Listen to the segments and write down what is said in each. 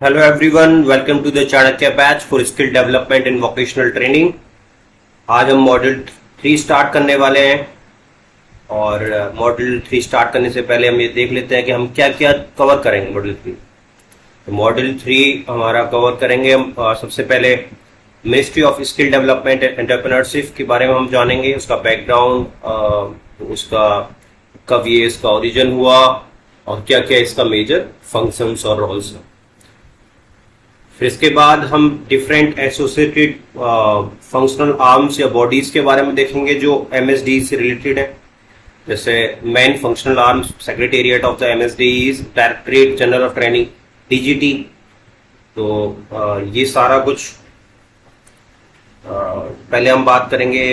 Hello everyone, welcome to the Chanakya batch for skill development in vocational training. आज हम module 3 start करने वाले हैं और मॉड्यूल 3 स्टार्ट करने से पहले हम ये देख लेते हैं कि हम क्या क्या कवर करेंगे मॉड्यूल 3। तो मॉड्यूल 3 हमारा कवर करेंगे हम सबसे पहले ministry of skill development and entrepreneurship के बारे में हम जानेंगे, उसका बैकग्राउंड, उसका कब ये इसका ओरिजिन हुआ और क्या क्या इसका मेजर फंक्शंस और रोल्स हैं। फिर इसके बाद हम डिफरेंट एसोसिएटेड फंक्शनल आर्म्स या बॉडीज के बारे में देखेंगे जो एमएसडी से रिलेटेड है। जैसे main functional arms secretariat of the MSD is directorate general of training DGT. तो ये सारा कुछ पहले हम बात करेंगे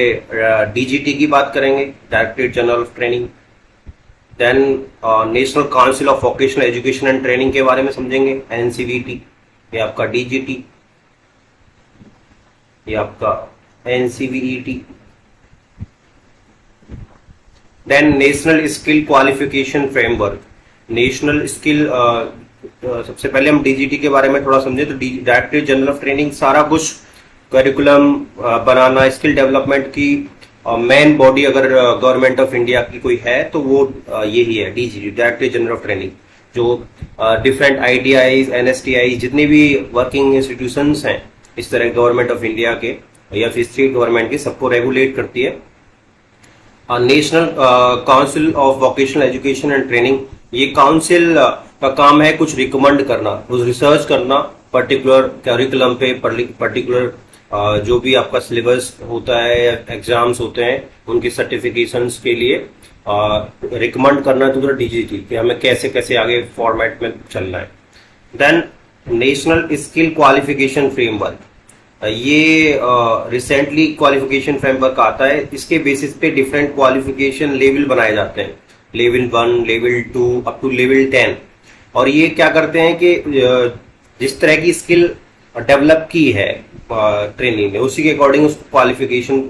डीजीटी की बात करेंगे, directorate general of training. Then national council of vocational education and training के बारे में समझेंगे, एनसीवीटी। ये आपका डीजीटी, ये आपका NCVET. Then national skill qualification framework, national skill सबसे पहले हम डीजीटी के बारे में थोड़ा समझे तो डायरेक्टरेट जनरल ऑफ ट्रेनिंग सारा कुछ करिकुलम बनाना, स्किल डेवलपमेंट की मेन बॉडी अगर गवर्नमेंट ऑफ इंडिया की कोई है तो वो यही है DGT, directorate general of training, जो डिफरेंट आईटीआईज, एनएसटीआई, जितने भी वर्किंग इंस्टीट्यूशंस हैं इस तरह गवर्नमेंट ऑफ इंडिया के या फिर स्टेट गवर्नमेंट के, सबको रेगुलेट करती है। National council of vocational education and training, ये काउंसिल का काम है कुछ रिकमेंड करना, कुछ रिसर्च करना पर्टिकुलर करिकुलम पे, पर्टिकुलर जो भी आपका सिलेबस होता है या एग्जाम्स होते हैं उनकी सर्टिफिकेशंस के लिए रिकमेंड करना टू द डीजीटी कि हमें कैसे कैसे आगे फॉर्मेट में चलना है। Then national skill qualification framework, ये रिसेंटली क्वालिफिकेशन फ्रेमवर्क आता है। इसके बेसिस पे डिफरेंट क्वालिफिकेशन लेवल बनाए जाते हैं, level 1, level 2 up to level 10। और ये क्या करते हैं कि जिस तरह की स्किल डेवलप की है ट्रेनिंग में उसी के अकॉर्डिंग उसको क्वालिफिकेशन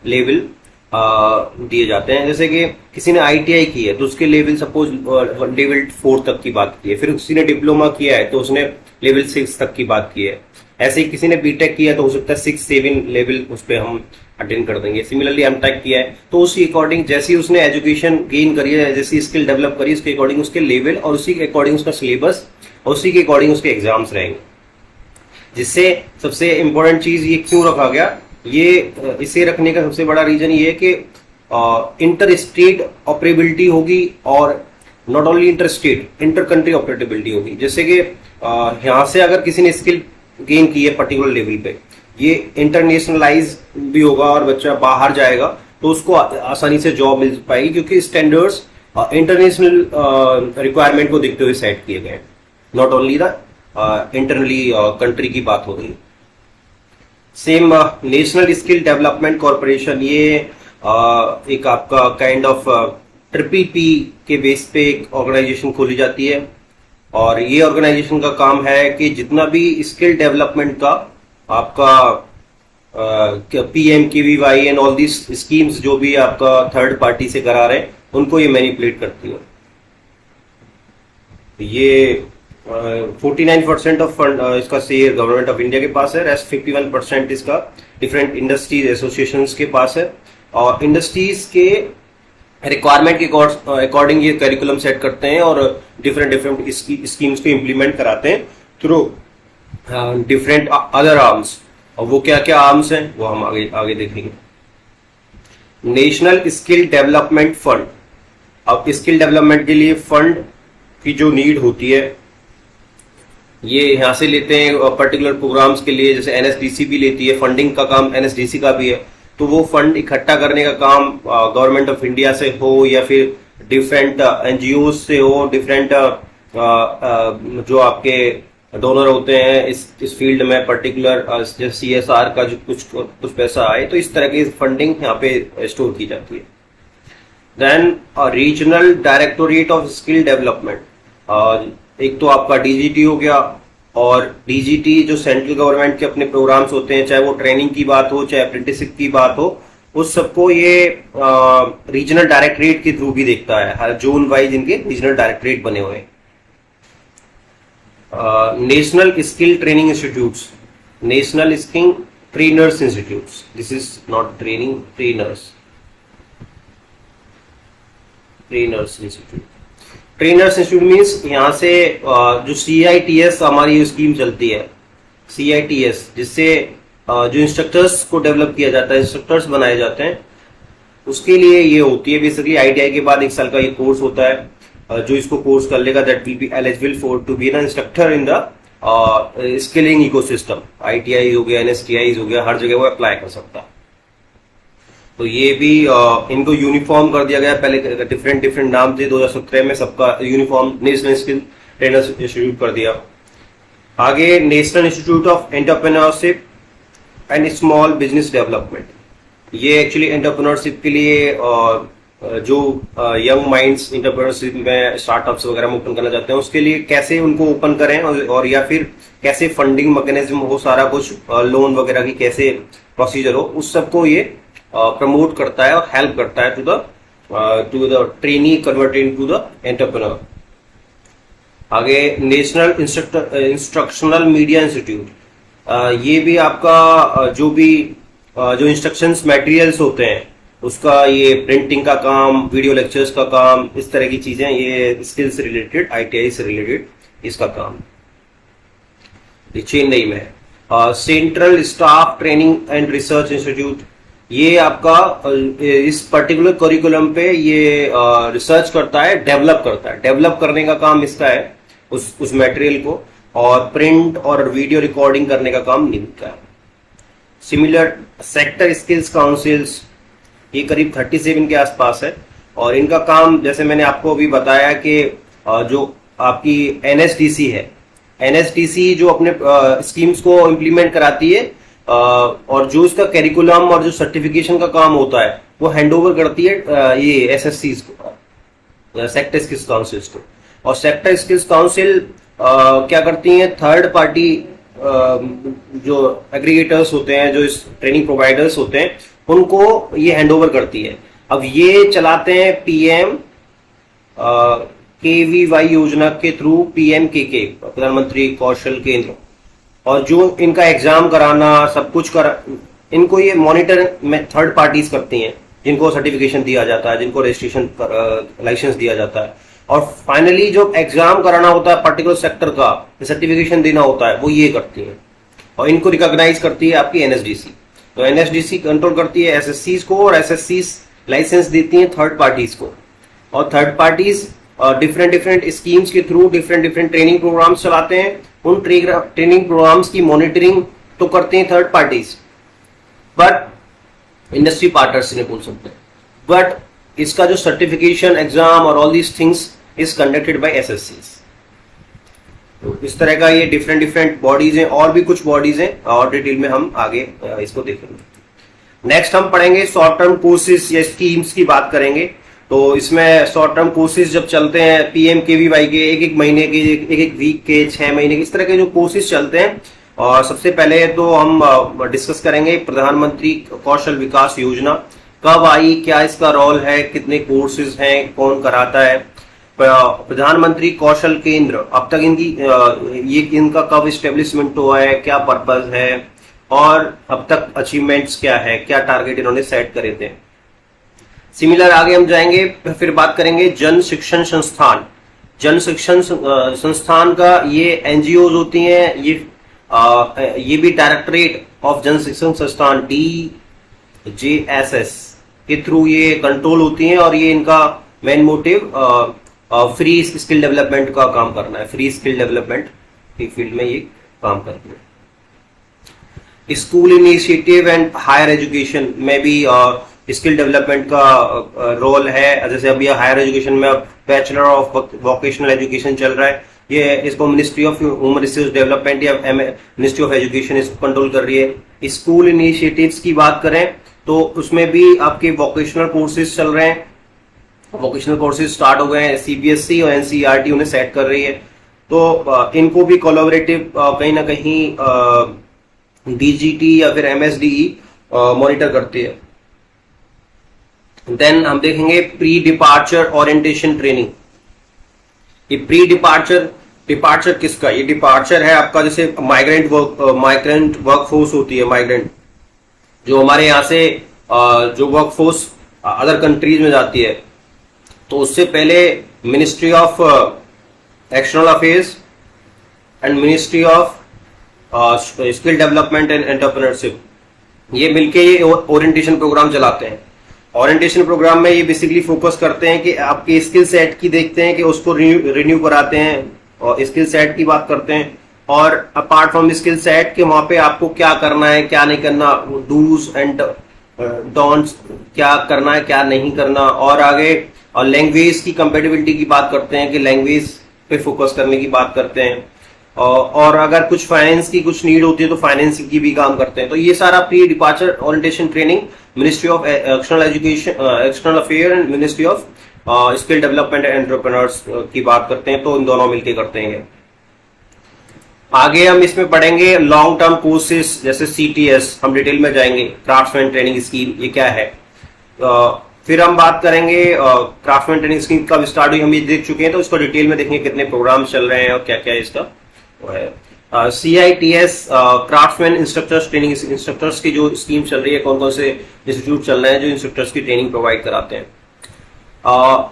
लेवल दिए जाते हैं। जैसे कि किसी ने आईटीआई की है तो उसके लेवल सपोज लेवल 4 तक की बात की है, फिर किसी ने डिप्लोमा किया है तो उसने लेवल 6 तक की बात की है। ऐसे ही किसी ने बीटेक किया तो हो सकता है 6-7 लेवल उस पर हम अटेंड कर देंगे। सिमिलरली एमटेक किया है तो उसी अकॉर्डिंग जैसी उसने एजुकेशन गेन करी है, जैसी स्किल डेवलप करी, उसके अकॉर्डिंग उसके लेवल और उसी के अकॉर्डिंग उसका सिलेबस और उसी के अकॉर्डिंग उसके एग्जाम्स रहेंगे। जिससे सबसे इंपॉर्टेंट चीज ये क्यों रखा गया, ये इसे रखने का सबसे बड़ा रीजन ये है कि इंटर स्टेट ऑपरेबिलिटी होगी और not only inter state, inter country operability होगी। जैसे कि यहाँ से अगर किसी ने स्किल गेन की है पर्टिकुलर लेवल पे, ये इंटरनेशनलाइज भी होगा और बच्चा बाहर जाएगा तो उसको आसानी से जॉब मिल पाएगी क्योंकि स्टैंडर्ड्स इंटरनेशनल रिक्वायरमेंट को देखते हुए सेट किए गए, not only the internally country की बात हो रही है। Same national skill development corporation, ये एक आपका काइंड ऑफ ट्रिपल-पी के बेस पे एक ऑर्गेनाइजेशन खोली जाती है और ये ऑर्गेनाइजेशन का काम है कि जितना भी स्किल डेवलपमेंट का आपका PMKVY and all this schemes जो भी आपका थर्ड पार्टी से करा रहे हैं उनको ये मैनिपुलेट करती है। ये 49% ऑफ फंड इसका शेयर गवर्नमेंट ऑफ इंडिया के पास है, रेस्ट 51% इसका डिफरेंट इंडस्ट्रीज एसोसिएशंस के पास है। और इंडस्ट्रीज के रिक्वायरमेंट के अकॉर्डिंग ये करिकुलम सेट करते हैं और डिफरेंट स्कीम्स को इम्प्लीमेंट कराते हैं थ्रू डिफरेंट अदर आर्म्स। और वो क्या क्या आर्म्स हैं वो हम आगे देखेंगे। नेशनल स्किल डेवलपमेंट फंड, अब स्किल डेवलपमेंट के लिए फंड की जो नीड होती है ये यहाँ से लेते हैं पर्टिकुलर प्रोग्राम्स के लिए, जैसे एनएसडीसी भी लेती है, फंडिंग का काम एनएसडीसी का भी है। तो वो फंड इकट्ठा करने का काम गवर्नमेंट ऑफ इंडिया से हो या फिर डिफरेंट एनजीओ से हो, डिफरेंट जो आपके डोनर होते हैं इस फील्ड में पर्टिकुलर, जैसे CSR का जो कुछ पैसा आए तो इस तरह की फंडिंग यहाँ पे स्टोर की जाती है। Then regional directorate of skill development, एक तो आपका डीजीटी हो गया और डीजीटी जो सेंट्रल गवर्नमेंट के अपने प्रोग्राम्स होते हैं, चाहे वो ट्रेनिंग की बात हो चाहे अप्रेंटिसशिप की बात हो, उस सबको ये रीजनल डायरेक्टरेट के थ्रू भी देखता है। हर जोन वाइज इनके रीजनल डायरेक्टरेट बने हुए हैं। National skill training institutes, national skill trainers institutes, this is not training, trainers institute. Trainers institute means यहाँ से जो CITS हमारी स्कीम चलती है, CITS, जिससे जो इंस्ट्रक्टर्स को डेवलप किया जाता है, इंस्ट्रक्टर्स बनाए जाते हैं, उसके लिए ये होती है। बेसिकली ITI के बाद 1 साल का ये कोर्स होता है। जो इसको कोर्स कर लेगा that will be eligible for to be an instructor in the skilling ecosystem. ITI हो गया, NSTI हो गया, हर जगह वो अप्लाई कर सकता है। तो ये भी इनको यूनिफॉर्म कर दिया गया। पहले डिफरेंट नाम थे, 2017 में सबका uniform national skill trainers institute कर दिया। आगे national institute of entrepreneurship and small business development, ये एक्चुअली एंटरप्रेन्योरशिप के लिए जो यंग माइंड्स एंटरप्रेन्योरशिप में स्टार्टअप्स वगैरह में ओपन करना चाहते हैं, उसके लिए कैसे उनको ओपन करें और या फिर कैसे फंडिंग मैकेनिज्म हो, सारा कुछ लोन वगैरह की कैसे प्रोसीजर हो, उस सबको ये प्रमोट करता है और हेल्प करता है to the trainee converted to the entrepreneur. आगे नेशनल इंस्ट्रक्शनल मीडिया इंस्टीट्यूट, ये भी आपका जो इंस्ट्रक्शंस मटेरियल्स होते हैं उसका ये प्रिंटिंग का काम, वीडियो लेक्चर्स का काम, इस तरह की चीजें, ये स्किल से रिलेटेड, ITI से रिलेटेड इसका काम ये चेन्नई में है। Central staff training and research institute, ये आपका इस पर्टिकुलर करिकुलम पे ये रिसर्च करता है, डेवलप करता है, डेवलप करने का काम इसका है उस मटेरियल को, और प्रिंट और वीडियो रिकॉर्डिंग करने का काम निम्न का है। सिमिलर सेक्टर स्किल्स काउंसिल्स, ये करीब 37 के आसपास है, और इनका काम जैसे मैंने आपको अभी बताया कि जो आपकी NSDC है, NSDC जो अपने स्कीम्स को इम्प्लीमेंट कराती है, और जो इसका करिकुलम और जो सर्टिफिकेशन का काम होता है वो हैंडओवर करती है ये SSCs को, सेक्टर स्किल्स काउंसिल्स को। और सेक्टर स्किल्स काउंसिल क्या करती हैं, थर्ड पार्टी जो एग्रीगेटर्स होते हैं, जो इस ट्रेनिंग प्रोवाइडर्स होते हैं, उनको ये हैंडओवर करती है। अब ये चलाते हैं PM KVY योजना के थ्रू, PMKK, प्रधानमंत्री कौशल केंद्र, और जो इनका एग्जाम कराना सब कुछ इनको ये मॉनिटर में थर्ड पार्टीज करती हैं, जिनको सर्टिफिकेशन दिया जाता है, जिनको रजिस्ट्रेशन लाइसेंस दिया जाता है, और फाइनली जो एग्जाम कराना होता है पर्टिकुलर सेक्टर का, सर्टिफिकेशन देना होता है, वो ये करती है, और इनको रिकॉग्नाइज करती है आपकी NSDC। तो NSDC कंट्रोल करती है SSCs को, और SSCs लाइसेंस देती हैं थर्ड पार्टीज को, और थर्ड पार्टीज डिफरेंट स्कीम्स के थ्रू डिफरेंट ट्रेनिंग प्रोग्राम्स चलाते हैं। उन ट्रेनिंग प्रोग्राम्स की मॉनिटरिंग तो करते हैं third parties, but industry partners इन्हें बोल सकते हैं, बट इसका जो सर्टिफिकेशन एग्जाम और all these things is conducted by SSCs। तो इस तरह का ये डिफरेंट बॉडीज हैं, और भी कुछ बॉडीज हैं, और डिटेल में हम आगे इसको देखेंगे। नेक्स्ट हम पढ़ेंगे शॉर्ट टर्म कोर्सेज या स्कीम्स की बात करेंगे। तो इसमें शॉर्ट टर्म कोर्सेज जब चलते हैं PMKVY के, एक महीने के, एक वीक के, 6 महीने के, इस तरह के जो कोर्सेज चलते हैं, और सबसे पहले तो हम डिस्कस करेंगे प्रधानमंत्री कौशल विकास योजना कब आई, क्या इसका रोल है, कितने कोर्सेज हैं, कौन कराता है। प्रधानमंत्री कौशल केंद्र, अब तक इनका कब इस्टेब्लिशमेंट हुआ है, क्या पर्पज है, और अब तक अचीवमेंट्स क्या है, क्या टारगेट इन्होंने सेट करे थे। सिमिलर आगे हम जाएंगे, फिर बात करेंगे जन शिक्षण संस्थान। जन शिक्षण संस्थान का ये NGOs होती हैं, ये भी डायरेक्टरेट ऑफ जन शिक्षण संस्थान DJSS के थ्रू ये कंट्रोल होती हैं, और ये इनका main motive free skill development का काम करना है, फ्री स्किल डेवलपमेंट की फील्ड में ये काम करती है। School initiative and higher education में भी स्किल डेवलपमेंट का रोल है। जैसे अभी हायर एजुकेशन में बैचलर ऑफ वोकेशनल एजुकेशन चल रहा है, ये इसको ministry of human resource development या मिनिस्ट्री ऑफ एजुकेशन इसको कंट्रोल कर रही है। स्कूल इनिशिएटिव्स की बात करें तो उसमें भी आपके वोकेशनल कोर्सेज चल रहे हैं, वोकेशनल कोर्सेज स्टार्ट हो गए हैं, CBSE और NCERT उन्हें सेट कर रही है। तो इनको भी कोलैबोरेटिव कहीं ना कहीं DGT या फिर MSDE मॉनिटर करती है। देन हम देखेंगे प्री डिपार्चर ओरिएंटेशन ट्रेनिंग। ये प्री डिपार्चर डिपार्चर किसका, ये डिपार्चर है आपका जैसे माइग्रेंट वर्कफोर्स होती है, माइग्रेंट जो हमारे यहाँ से जो वर्कफोर्स अदर कंट्रीज में जाती है, तो उससे पहले ministry of external affairs and ministry of skill development and entrepreneurship ये मिलके ये ओरिएंटेशन प्रोग्राम चलाते हैं। ओरिएंटेशन प्रोग्राम में ये बेसिकली फोकस करते हैं कि आपके स्किल सेट की देखते हैं कि उसको रिन्यू कराते हैं और स्किल सेट की बात करते हैं, और अपार्ट फ्रॉम स्किल सेट के वहां पे आपको क्या करना है क्या नहीं करना, डूज एंड डोंट्स, क्या करना है क्या नहीं करना, और आगे और लैंग्वेज की कंपेटिबिलिटी की बात करते हैं कि लैंग्वेज पे फोकस करने की बात करते हैं, और अगर कुछ फाइनेंस की कुछ नीड होती है तो फाइनेंस की भी काम करते हैं। तो ये सारा pre departure orientation training ministry of external education, external affair and ministry of skill development and entrepreneurs की बात करते हैं, तो इन दोनों मिलकर करते हैं। आगे हम इसमें पढ़ेंगे लॉन्ग टर्म कोर्सेज जैसे CTS, हम डिटेल में जाएंगे। क्राफ्ट्समैन ट्रेनिंग स्कीम ये क्या है, फिर हम बात करेंगे क्राफ्ट्समैन ट्रेनिंग स्कीम कब स्टार्ट हुई, हम ये देख चुके हैं, तो इसको डिटेल में देखेंगे कितने प्रोग्राम चल रहे हैं और क्या क्या इसका है। CITS craftsman instructors training, instructors की जो स्कीम चल रही है, कौन कौन से इंस्टीट्यूट चल रहे हैं जो इंस्ट्रक्टर्स की ट्रेनिंग प्रोवाइड कराते हैं।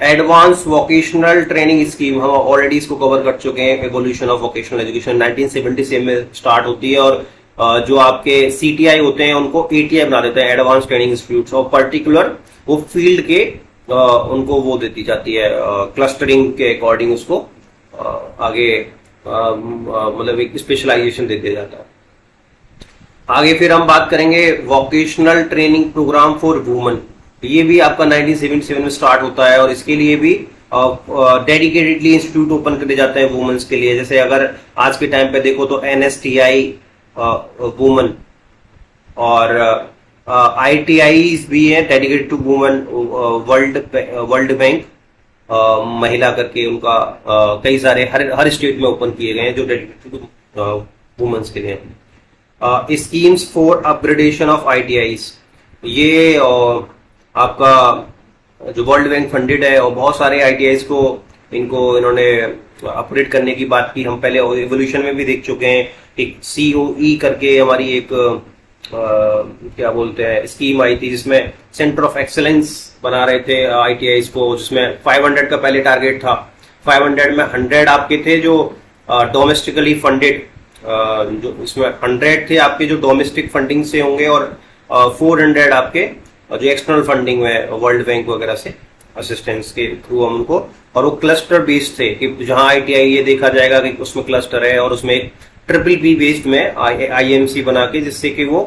एडवांस वोकेशनल ट्रेनिंग स्कीम हम ऑलरेडी इसको कवर कर चुके हैं। एवोल्यूशन ऑफ वोकेशनल एजुकेशन 1977 में स्टार्ट होती है, और जो आपके CTI होते हैं उनको ATI बना देते हैं, एडवांस ट्रेनिंग इंस्टीट्यूट, और पर्टिकुलर वो फील्ड के उनको वो देती जाती है, क्लस्टरिंग के अकॉर्डिंग उसको आगे मतलब एक स्पेशलाइजेशन दे दिया जाता है। आगे फिर हम बात करेंगे vocational training program for women, ये भी आपका 1977 में स्टार्ट होता है, और इसके लिए भी डेडिकेटेडली इंस्टीट्यूट ओपन कर दिए जाते हैं वुमेन्स के लिए। जैसे अगर आज के टाइम पे देखो तो NSTI वुमेन और ITI भी है dedicated to women, world bank महिला करके उनका कई सारे हर स्टेट में ओपन किए गए हैं जो डेडिकेटेड टू वुमेन्स के लिए। Schemes for upgradation of ITIs, ये आपका जो वर्ल्ड बैंक फंडेड है, और बहुत सारे ITIs को इन्होंने अपग्रेड करने की बात की। हम पहले एवोल्यूशन में भी देख चुके हैं, एक COE करके हमारी एक क्या बोलते हैं स्कीम आई थी, जिसमें सेंटर ऑफ एक्सेलेंस बना रहे थे ITIs को, जिसमें 500 का पहले टारगेट था। 500 में 100 आपके थे जो डोमेस्टिकली फंडेड, जो इसमें 100 थे आपके जो डोमेस्टिक फंडिंग से होंगे, और 400 आपके जो एक्सटर्नल फंडिंग में वर्ल्ड बैंक वगैरह से असिस्टेंस के थ्रू हम उनको, और वो क्लस्टर बेस्ड थे कि जहां ITI ये देखा जाएगा कि उसमें क्लस्टर है, और उसमें BBB बेस्ड में IMC बना के, जिससे कि वो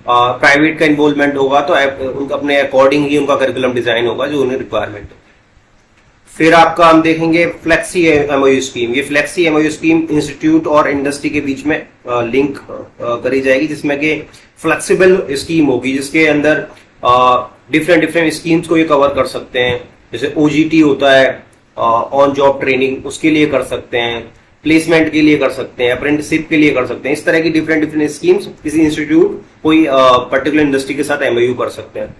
प्राइवेट का इन्वॉल्वमेंट होगा, तो उनका अपने अकॉर्डिंग ही उनका करिकुलम डिजाइन होगा जो उन्हें रिक्वायरमेंट है। फिर आपका हम देखेंगे फ्लेक्सी MOU स्कीम। ये फ्लेक्सी MOU स्कीम इंस्टीट्यूट और इंडस्ट्री के बीच में लिंक करी जाएगी, जिसमें कि फ्लेक्सिबल स्कीम होगी, जिसके अंदर डिफरेंट स्कीम्स को ये कवर कर सकते हैं। जैसे OGT होता है, ऑन जॉब ट्रेनिंग, उसके लिए कर सकते हैं, प्लेसमेंट के लिए कर सकते हैं, अप्रेंटिसशिप के लिए कर सकते हैं। इस तरह की डिफरेंट स्कीम्स किसी इंस्टीट्यूट कोई पर्टिकुलर इंडस्ट्री के साथ MOU कर सकते हैं।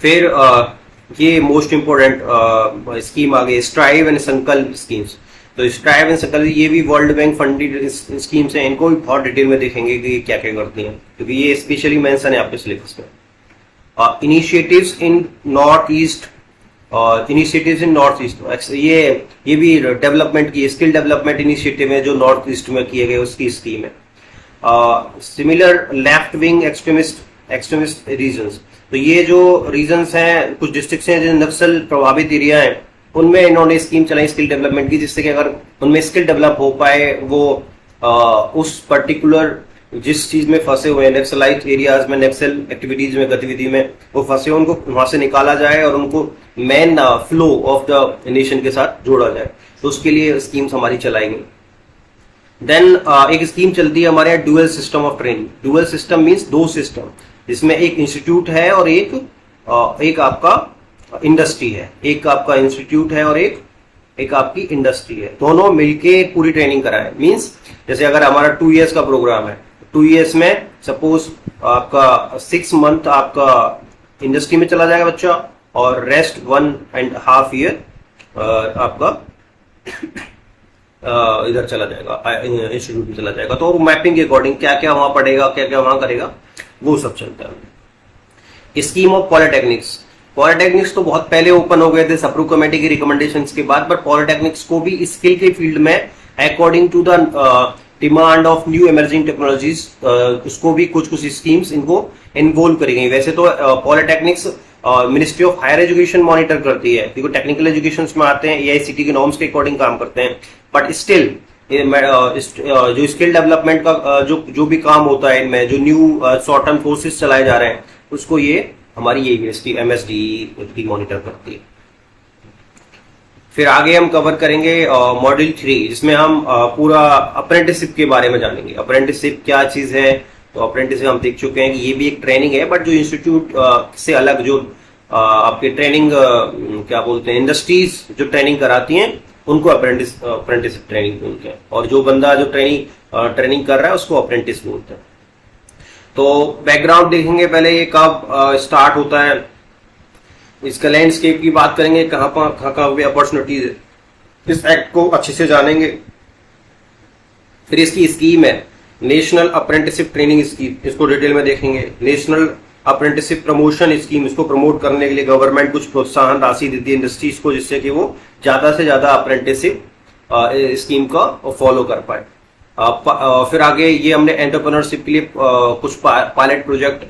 फिर ये मोस्ट इंपोर्टेंट स्कीम आ गई स्ट्राइव एंड संकल्प स्कीम्स। तो स्ट्राइव एंड संकल्प ये भी वर्ल्ड बैंक फंडेड स्कीम्स हैं, इनको भी बहुत डिटेल में देखेंगे कि क्या क्या करती हैं, क्योंकि ये स्पेशली मेंशन है आपके सिलेबस में। इनिशिएटिव्स इन नॉर्थ ईस्ट, ये भी डेवलपमेंट की स्किल डेवलपमेंट इनिशिएटिव है जो नॉर्थ ईस्ट में किए गए, उसकी स्कीम है। Similar left wing extremist regions, तो ये जो रीजन्स हैं, कुछ डिस्ट्रिक्ट्स हैं जो नक्सल प्रभावित एरिया है, उनमें इन्होंने स्कीम चलाई स्किल डेवलपमेंट की, जिससे कि अगर उनमें स्किल डेवलप हो पाए, वो उस पर्टिकुलर जिस चीज में फंसे हुए हैं, नक्सलाइट एरियाज में, नक्सल एक्टिविटीज में, गतिविधि में वो फंसे, उनको वहां से निकाला जाए और उनको main flow of the nation के साथ जोड़ा जाए। तो उसके लिए स्कीम्स हमारी चलाई गई। देन एक स्कीम चलती है हमारे यहाँ dual system of training. Dual system means दो सिस्टम, जिसमें एक इंस्टीट्यूट है और एक आपका इंडस्ट्री है। एक आपका इंस्टीट्यूट है और एक आपकी इंडस्ट्री है, दोनों मिलके पूरी ट्रेनिंग कराए। मीन्स जैसे अगर हमारा 2 years का प्रोग्राम है, 2 years में सपोज आपका 6 month आपका इंडस्ट्री में चला जाएगा बच्चा, और रेस्ट 1.5 year आपका इधर चला जाएगा, इंस्टीट्यूट में चला जाएगा। तो मैपिंग के अकॉर्डिंग क्या क्या वहां पढ़ेगा, क्या क्या वहां करेगा, वो सब चलता है। स्कीम ऑफ पॉलिटेक्निक्स, पॉलिटेक्निक्स तो बहुत पहले ओपन हो गए थे सप्रू कमेटी की रिकमेंडेशंस के बाद, पर पॉलिटेक्निक्स को भी स्किल के फील्ड में according to the demand of new emerging technologies उसको भी कुछ कुछ स्कीम्स इनको इन्वॉल्व करी गई। वैसे तो polytechnics ministry of higher education monitor करती है, क्योंकि टेक्निकल एजुकेशन में आते हैं, AICTE के नॉर्म्स के अकॉर्डिंग काम करते हैं, बट स्टिल जो स्किल डेवलपमेंट का जो भी काम होता है इनमें, जो न्यू शॉर्ट टर्म कोर्सेज चलाए जा रहे हैं, उसको ये हमारी ये यूनिवर्सिटी MSDE मॉनिटर करती है। फिर आगे हम कवर करेंगे मॉड्यूल 3, जिसमें हम पूरा अप्रेंटिसशिप के बारे में जानेंगे। अप्रेंटिसशिप क्या चीज है, तो अप्रेंटिसशिप हम देख चुके हैं कि ये भी एक ट्रेनिंग है, बट जो इंस्टीट्यूट से अलग जो आपके ट्रेनिंग क्या बोलते हैं, इंडस्ट्रीज जो ट्रेनिंग कराती हैं उनको अप्रेंटिसशिप ट्रेनिंग बोलते हैं, और जो बंदा जो ट्रेनिंग कर रहा है उसको अप्रेंटिस बोलते हैं। तो बैकग्राउंड देखेंगे पहले, ये कब स्टार्ट होता है, इसका लैंडस्केप की बात करेंगे, कहाँ अपॉर्चुनिटीज है, इस एक्ट को अच्छे से जानेंगे। फिर इसकी स्कीम है नेशनल अप्रेंटिसशिप ट्रेनिंग स्कीम, इसको डिटेल में देखेंगे। नेशनल अप्रेंटिसशिप प्रमोशन स्कीम, इसको प्रमोट करने के लिए गवर्नमेंट कुछ प्रोत्साहन राशि देती है इंडस्ट्रीज को, जिससे कि वो ज्यादा से ज्यादा अप्रेंटिसशिप स्कीम का फॉलो कर पाए। फिर आगे ये हमने एंटरप्रेन्योरशिप के लिए कुछ पायलट प्रोजेक्ट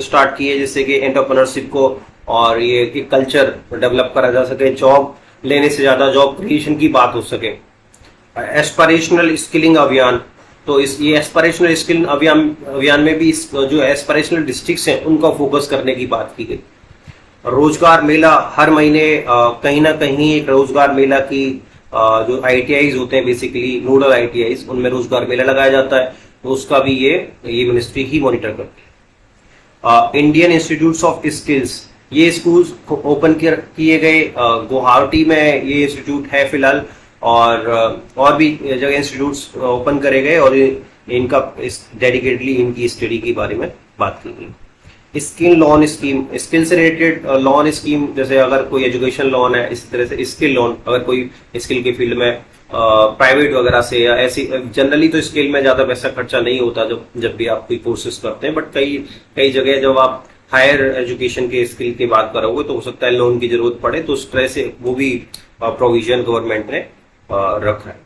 स्टार्ट किए, जिससे कि एंटरप्रेन्योरशिप को और ये एक कल्चर डेवलप करा जा सके, जॉब लेने से ज्यादा जॉब क्रिएशन की बात हो सके। एस्पिरेशनल स्किलिंग अभियान, तो ये एस्पिरेशनल स्किल अभियान में भी जो एस्पिरेशनल डिस्ट्रिक्ट्स हैं उनका फोकस करने की बात की गई। रोजगार मेला, हर महीने कहीं ना कहीं एक रोजगार मेला की जो ITIs होते हैं, बेसिकली नोडल ITIs, उनमें रोजगार मेला लगाया जाता है, तो उसका भी ये मिनिस्ट्री ही मॉनिटर करती है। इंडियन इंस्टीट्यूट ऑफ स्किल्स, ये स्कूल ओपन किए गए, गुवाहाटी में ये इंस्टीट्यूट है फिलहाल, और भी जगह इंस्टीट्यूट्स ओपन करे गए, और इनका डेडिकेटली इनकी स्टडी के बारे में बात की गई। स्किल लोन स्कीम, स्किल से रिलेटेड लोन स्कीम, जैसे अगर कोई एजुकेशन लोन है, इसी तरह से स्किल लोन, अगर कोई स्किल के फील्ड में प्राइवेट वगैरह से या ऐसी, जनरली तो स्किल में ज्यादा पैसा खर्चा नहीं होता जब भी आप कोई कोर्सेज करते हैं, बट कई जगह जब आप हायर एजुकेशन के स्किल की बात करोगे तो हो सकता है लोन की जरूरत पड़े, तो उस तरह से वो भी प्रोविजन गवर्नमेंट ने रखा है।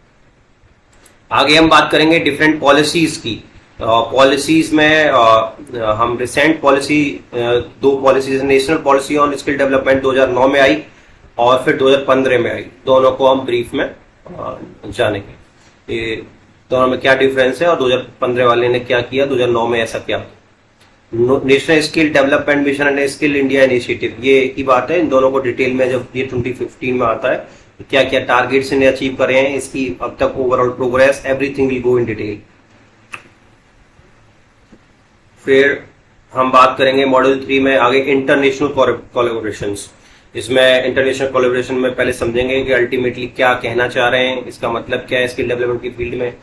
आगे हम बात करेंगे डिफरेंट पॉलिसीज की। पॉलिसीज में हम recent policy, 2 policies, national policy on skill development 2009 में आई, और फिर 2015 में आई। दोनों को हम ब्रीफ में जानेंगे, ये दोनों में क्या डिफरेंस है, और 2015 वाले ने क्या किया, 2009 में ऐसा क्या। National skill development mission and skill India initiative, ये एक ही बात है। इन दोनों को डिटेल में जब ये 2015 में आता है, क्या क्या टारगेट्स इन्हें अचीव करे हैं, इसकी अब तक overall progress, everything will go in detail. फिर हम बात करेंगे मॉड्यूल 3 में आगे इंटरनेशनल कोलैबोरेशंस। इसमें इंटरनेशनल कोलैबोरेशन में पहले समझेंगे कि अल्टीमेटली क्या कहना चाह रहे हैं, इसका मतलब क्या है स्किल डेवलपमेंट की फील्ड में,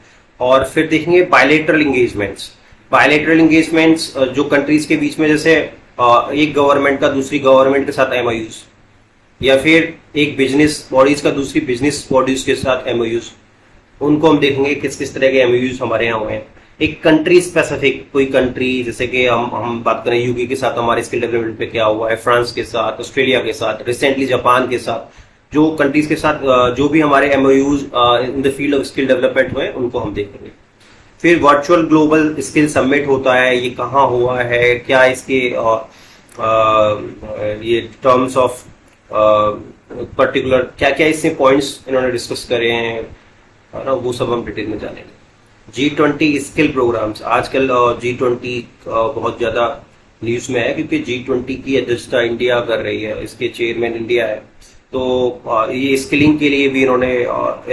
और फिर देखेंगे बायलैटरल एंगेजमेंट्स। बायलैटरल एंगेजमेंट्स जो कंट्रीज के बीच में, जैसे एक गवर्नमेंट का दूसरी गवर्नमेंट के साथ MOUs, या फिर एक बिजनेस बॉडीज का दूसरी बिजनेस बॉडीज के साथ MOUs, उनको हम देखेंगे किस किस तरह के MOUs हमारे यहाँ हुए हैं। एक कंट्री स्पेसिफिक कोई कंट्री, जैसे कि हम बात करें UK के साथ हमारे स्किल डेवलपमेंट पे क्या हुआ है, फ्रांस के साथ, ऑस्ट्रेलिया के साथ, रिसेंटली जापान के साथ, जो कंट्रीज के साथ जो भी हमारे MOUs in the field of skill development हुए, उनको हम देखेंगे। फिर वर्चुअल ग्लोबल स्किल समिट होता है, ये कहाँ हुआ है, क्या इसके ये टर्म्स ऑफ पर्टिकुलर क्या क्या इससे पॉइंट्स इन्होंने डिस्कस करे हैं ना, वो सब हम डिटेल में जानेंगे। G20 स्किल प्रोग्राम्स, आजकल G20 बहुत ज्यादा न्यूज में है, क्योंकि G20 की अध्यक्षता इंडिया कर रही है, इसके चेयरमैन इंडिया है। तो ये स्किलिंग के लिए भी इन्होंने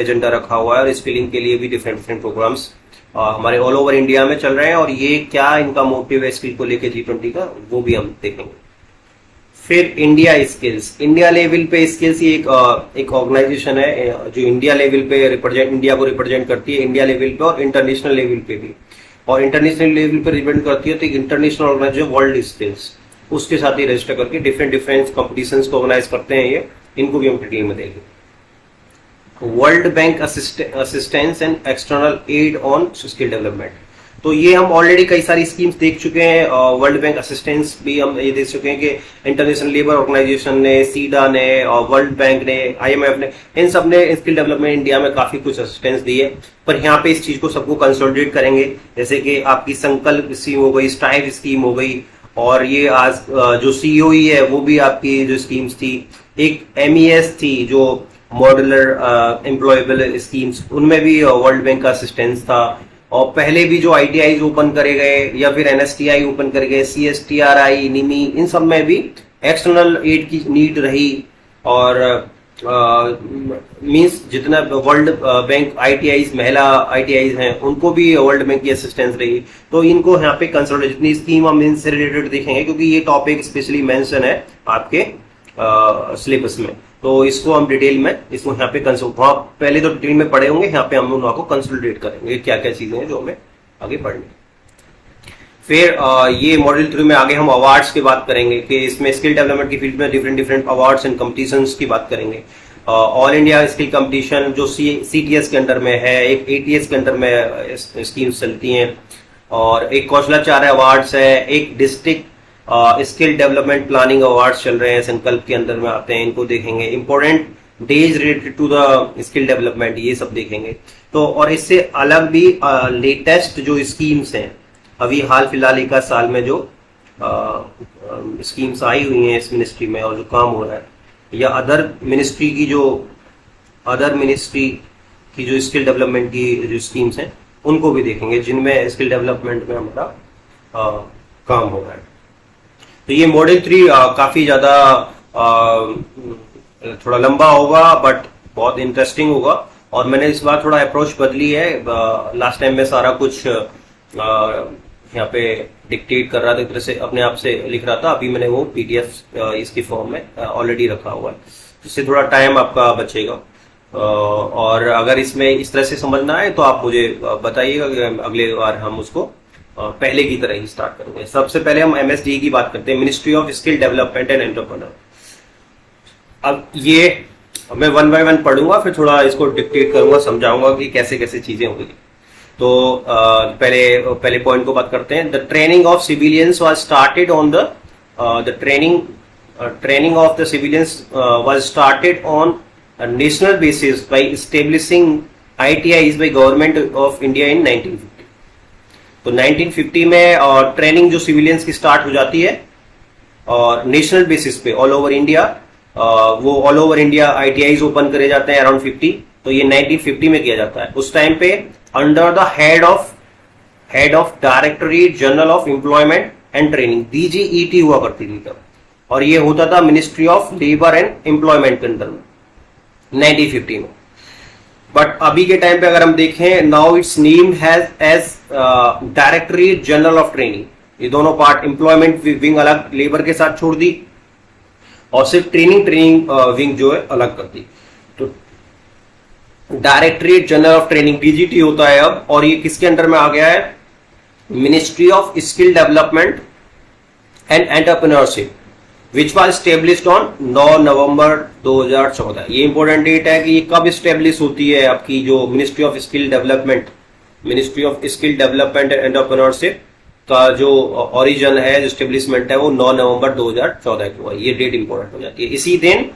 एजेंडा रखा हुआ है, और स्किलिंग के लिए भी डिफरेंट प्रोग्राम्स हमारे ऑल ओवर इंडिया में चल रहे हैं, और ये क्या इनका मोटिव है स्किल को लेके G20 का, वो भी हम देखेंगे। फिर इंडिया स्किल्स, इंडिया लेवल पे स्किल्स ये एक ऑर्गेनाइजेशन है जो इंडिया लेवल पे इंडिया को रिप्रेजेंट करती है, इंडिया लेवल पे और इंटरनेशनल लेवल पे भी, और इंटरनेशनल लेवल पे रिप्रेजेंट करती है तो एक इंटरनेशनल ऑर्गेनाइजेशन वर्ल्ड स्किल्स, उसके साथ ही रजिस्टर करके डिफरेंट कॉम्पिटिशंस को ऑर्गेनाइज करते हैं ये, इनको भी हम डिटेल में देखेंगे। World bank assistance and external aid on skill development. तो ये हम ऑलरेडी कई सारी स्कीम्स देख चुके हैं। वर्ल्ड बैंक असिस्टेंस भी हम ये देख चुके हैं कि इंटरनेशनल लेबर ऑर्गेनाइजेशन ने, सीडा ने और वर्ल्ड बैंक ने, IMF ने, इन सब ने स्किल डेवलपमेंट इंडिया में काफी कुछ असिस्टेंस दी है। पर यहाँ पे इस चीज को सबको कंसोलिडेट करेंगे, जैसे कि आपकी संकल्प स्कीम हो गई, स्ट्राइव स्कीम हो गई, और ये आज जो COE है वो भी आपकी जो स्कीम्स थी, एक MES थी जो मॉड्यूलर एम्प्लॉयबल स्कीम्स, उनमें भी वर्ल्ड बैंक का असिस्टेंस था। और पहले भी जो ITIs ओपन करे गए या फिर NSTI ओपन करे गए, CSTRI, निमी, इन सब में भी एक्सटर्नल एड की नीड रही। और मींस जितना वर्ल्ड बैंक ITIs, महिला ITIs हैं, उनको भी वर्ल्ड बैंक की असिस्टेंस रही। तो इनको यहाँ पे कंसल्ट, जितनी स्कीम हम इनसे रिलेटेड देखेंगे, क्योंकि ये टॉपिक स्पेशली मेंशन है आपके सिलेबस में, तो इसको हम डिटेल में इसको यहाँ पे कंसल्ट, वहां पहले तो डिटेल में पढ़े होंगे, यहाँ पे हम लोगों को कंसल्टेट करेंगे क्या क्या चीजें हैं जो हमें आगे पढ़नी। फिर ये मॉड्यूल 3 में आगे हम अवार्ड्स की बात करेंगे कि इसमें स्किल डेवलपमेंट की फील्ड में डिफरेंट अवार्ड्स एंड कॉम्पिटिशन्स की बात करेंगे। ऑल इंडिया स्किल कंपटीशन जो CTS के अंडर में है, एक ATS के अंडर में स्कीम्स चलती हैं, और एक कौशलाचार्य अवार्ड्स है, एक district skill development planning awards चल रहे हैं, संकल्प के अंदर में आते हैं, इनको देखेंगे। Important days related to the skill development, ये सब देखेंगे। तो और इससे अलग भी लेटेस्ट जो स्कीम्स हैं, अभी हाल फिलहाल एक साल में जो स्कीम्स आई हुई हैं इस मिनिस्ट्री में और जो काम हो रहा है, या अदर मिनिस्ट्री की जो स्किल डेवलपमेंट की जो स्कीम्स हैं, उनको भी देखेंगे, जिनमें स्किल डेवलपमेंट में हमारा काम हो रहा है। तो ये मॉड्यूल 3 काफी ज्यादा थोड़ा लंबा होगा, बट बहुत इंटरेस्टिंग होगा। और मैंने इस बार थोड़ा अप्रोच बदली है। लास्ट टाइम में सारा कुछ यहाँ पे डिक्टेट कर रहा था, एक तरह से अपने आप से लिख रहा था। अभी मैंने वो PDF इसकी फॉर्म में ऑलरेडी रखा हुआ है, जिससे थोड़ा टाइम आपका बचेगा। और अगर इसमें इस तरह से समझना है तो आप मुझे बताइएगा कि अगले बार हम उसको पहले की तरह ही स्टार्ट करेंगे। सबसे पहले हम MSDE की बात करते हैं, ministry of skill development and entrepreneur. अब ये मैं 1 by 1 पढ़ूंगा, फिर थोड़ा इसको डिक्टेट करूंगा, समझाऊंगा कि कैसे कैसे चीजें होंगी। तो पहले पॉइंट को बात करते हैं। The training of civilians was started on the training of the civilians was started on national basis by establishing ITIs by government of India in 1950। तो 1950 में ट्रेनिंग जो सिविलियंस की स्टार्ट हो जाती है और नेशनल बेसिस पे ऑल ओवर इंडिया, वो all over India ITIs open करे जाते हैं अराउंड 50। तो ये 1950 में किया जाता है। उस टाइम पे under the head of directorate general of employment and training, DGET हुआ करती थी तब, और ये होता था ministry of labour and employment के अंदर में 1950 में। बट अभी के टाइम पे अगर हम देखें, now it's named as directorate general of training. ये दोनों पार्ट, एम्प्लॉयमेंट विंग अलग लेबर के साथ छोड़ दी, और सिर्फ ट्रेनिंग विंग जो है अलग कर दी। तो directorate general of training DGT होता है अब, और ये किसके अंडर में आ गया है? Ministry of skill development and entrepreneurship, which was established on 9 नवंबर 2014। ये इंपॉर्टेंट डेट है कि ये कब स्टेब्लिश होती है आपकी जो ministry of skill development and entrepreneurship का जो ओरिजिन है, जो स्टेब्लिशमेंट है, वो 9 नवंबर 2014 को है। ये डेट इंपॉर्टेंट हो जाती है। इसी दिन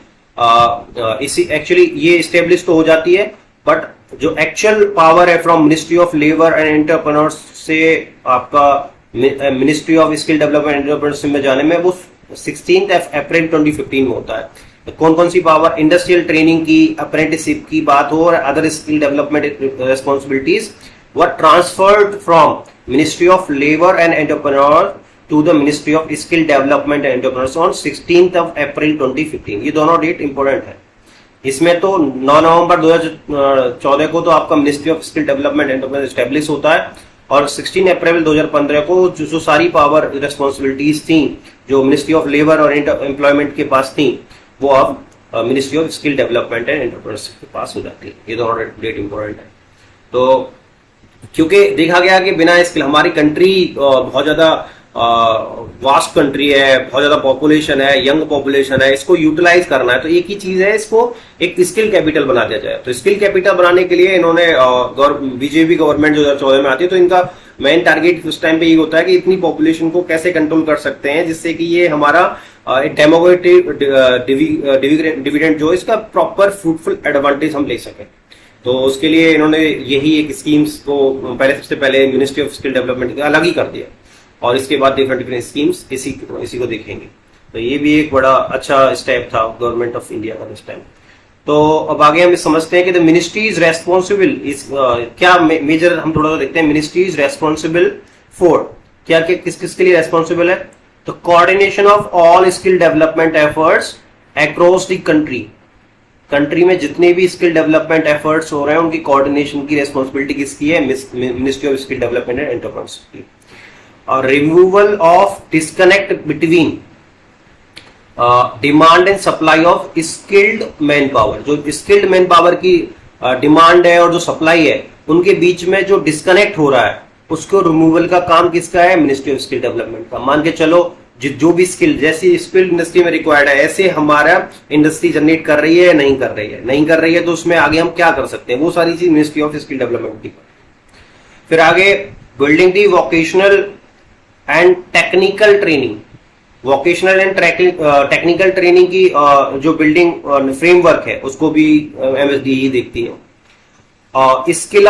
एक्चुअली ये स्टेब्लिश तो हो जाती है, बट जो एक्चुअल पावर है from ministry of labour and entrepreneurs से आपका ministry of skill development and entrepreneurship में जाने में, वो 16 अप्रैल 2015 में होता है। तो कौन कौन सी पावर? इंडस्ट्रियल ट्रेनिंग की, अप्रेंटिसशिप की बात हो, और other skill development responsibilities were transferred from ministry of labour and entrepreneur to the ministry of skill development and entrepreneur on 16 April 2015। ये दोनों डेट इंपॉर्टेंट है। इसमें तो 9 नवंबर 2014 को तो आपका ministry of skill development and entrepreneur establish होता है, और 16 अप्रैल 2015 को जो सारी पावर रिस्पॉन्सिबिलिटीज थी जो मिनिस्ट्री ऑफ लेबर और एम्प्लॉयमेंट के पास थी, वो अब ministry of skill development and entrepreneurship के पास हो जाती है। ये दोनों डेट इंपॉर्टेंट है। तो क्योंकि देखा गया कि बिना स्किल हमारी कंट्री बहुत ज्यादा वास्ट कंट्री है, बहुत ज्यादा पॉपुलेशन है, यंग पॉपुलेशन है, इसको यूटिलाइज करना है, तो एक ही चीज है, इसको एक स्किल कैपिटल बना दिया जाए। तो स्किल कैपिटल बनाने के लिए इन्होंने बीजेपी गवर्नमेंट 2014 में आती है, तो इनका मेन टारगेट उस टाइम पे ये होता है कि इतनी पॉपुलेशन को कैसे कंट्रोल कर सकते हैं जिससे कि ये हमारा डेमोक्रेटिक डिविडेंड जो इसका प्रॉपर फ्रूटफुल एडवांटेज हम ले सकें। तो उसके लिए इन्होंने यही एक स्कीम्स को सबसे पहले मिनिस्ट्री ऑफ स्किल डेवलपमेंट अलग ही कर दिया, और इसके बाद डिफरेंट डिफरेंट स्कीम्स इसी को देखेंगे। तो ये भी एक बड़ा अच्छा स्टेप था गवर्नमेंट ऑफ इंडिया का दिस टाइम। तो अब आगे हम समझते हैं कि द मिनिस्ट्री इज रेस्पॉन्सिबल इस क्या मेजर हम थोड़ा सा देखते हैं। मिनिस्ट्री इज रेस्पॉन्सिबल फॉर क्या किसके लिए रेस्पॉन्सिबल है? तो coordination of all skill development efforts across the country में जितने भी स्किल डेवलपमेंट एफर्ट्स हो रहे हैं उनकी कोऑर्डिनेशन की रेस्पॉन्सिबिलिटी किसकी है? Ministry of skill development and entrepreneurship की। और removal of disconnect between demand and supply of skilled manpower, जो स्किल्ड मैन पावर की डिमांड है और जो सप्लाई है उनके बीच में जो डिस्कनेक्ट हो रहा है उसको रिमूवल का काम किसका है? मिनिस्ट्री ऑफ स्किल डेवलपमेंट का। मान के चलो जो भी स्किल जैसी स्किल इंडस्ट्री में रिक्वायर्ड है ऐसे हमारा इंडस्ट्री जनरेट कर रही है या नहीं कर रही है, नहीं कर रही है तो उसमें आगे हम क्या कर सकते हैं, वो सारी चीज मिनिस्ट्री ऑफ स्किल डेवलपमेंट की। फिर आगे building the vocational and technical training, vocational and technical training की जो बिल्डिंग फ्रेमवर्क है उसको भी MSDE देखती है। स्किल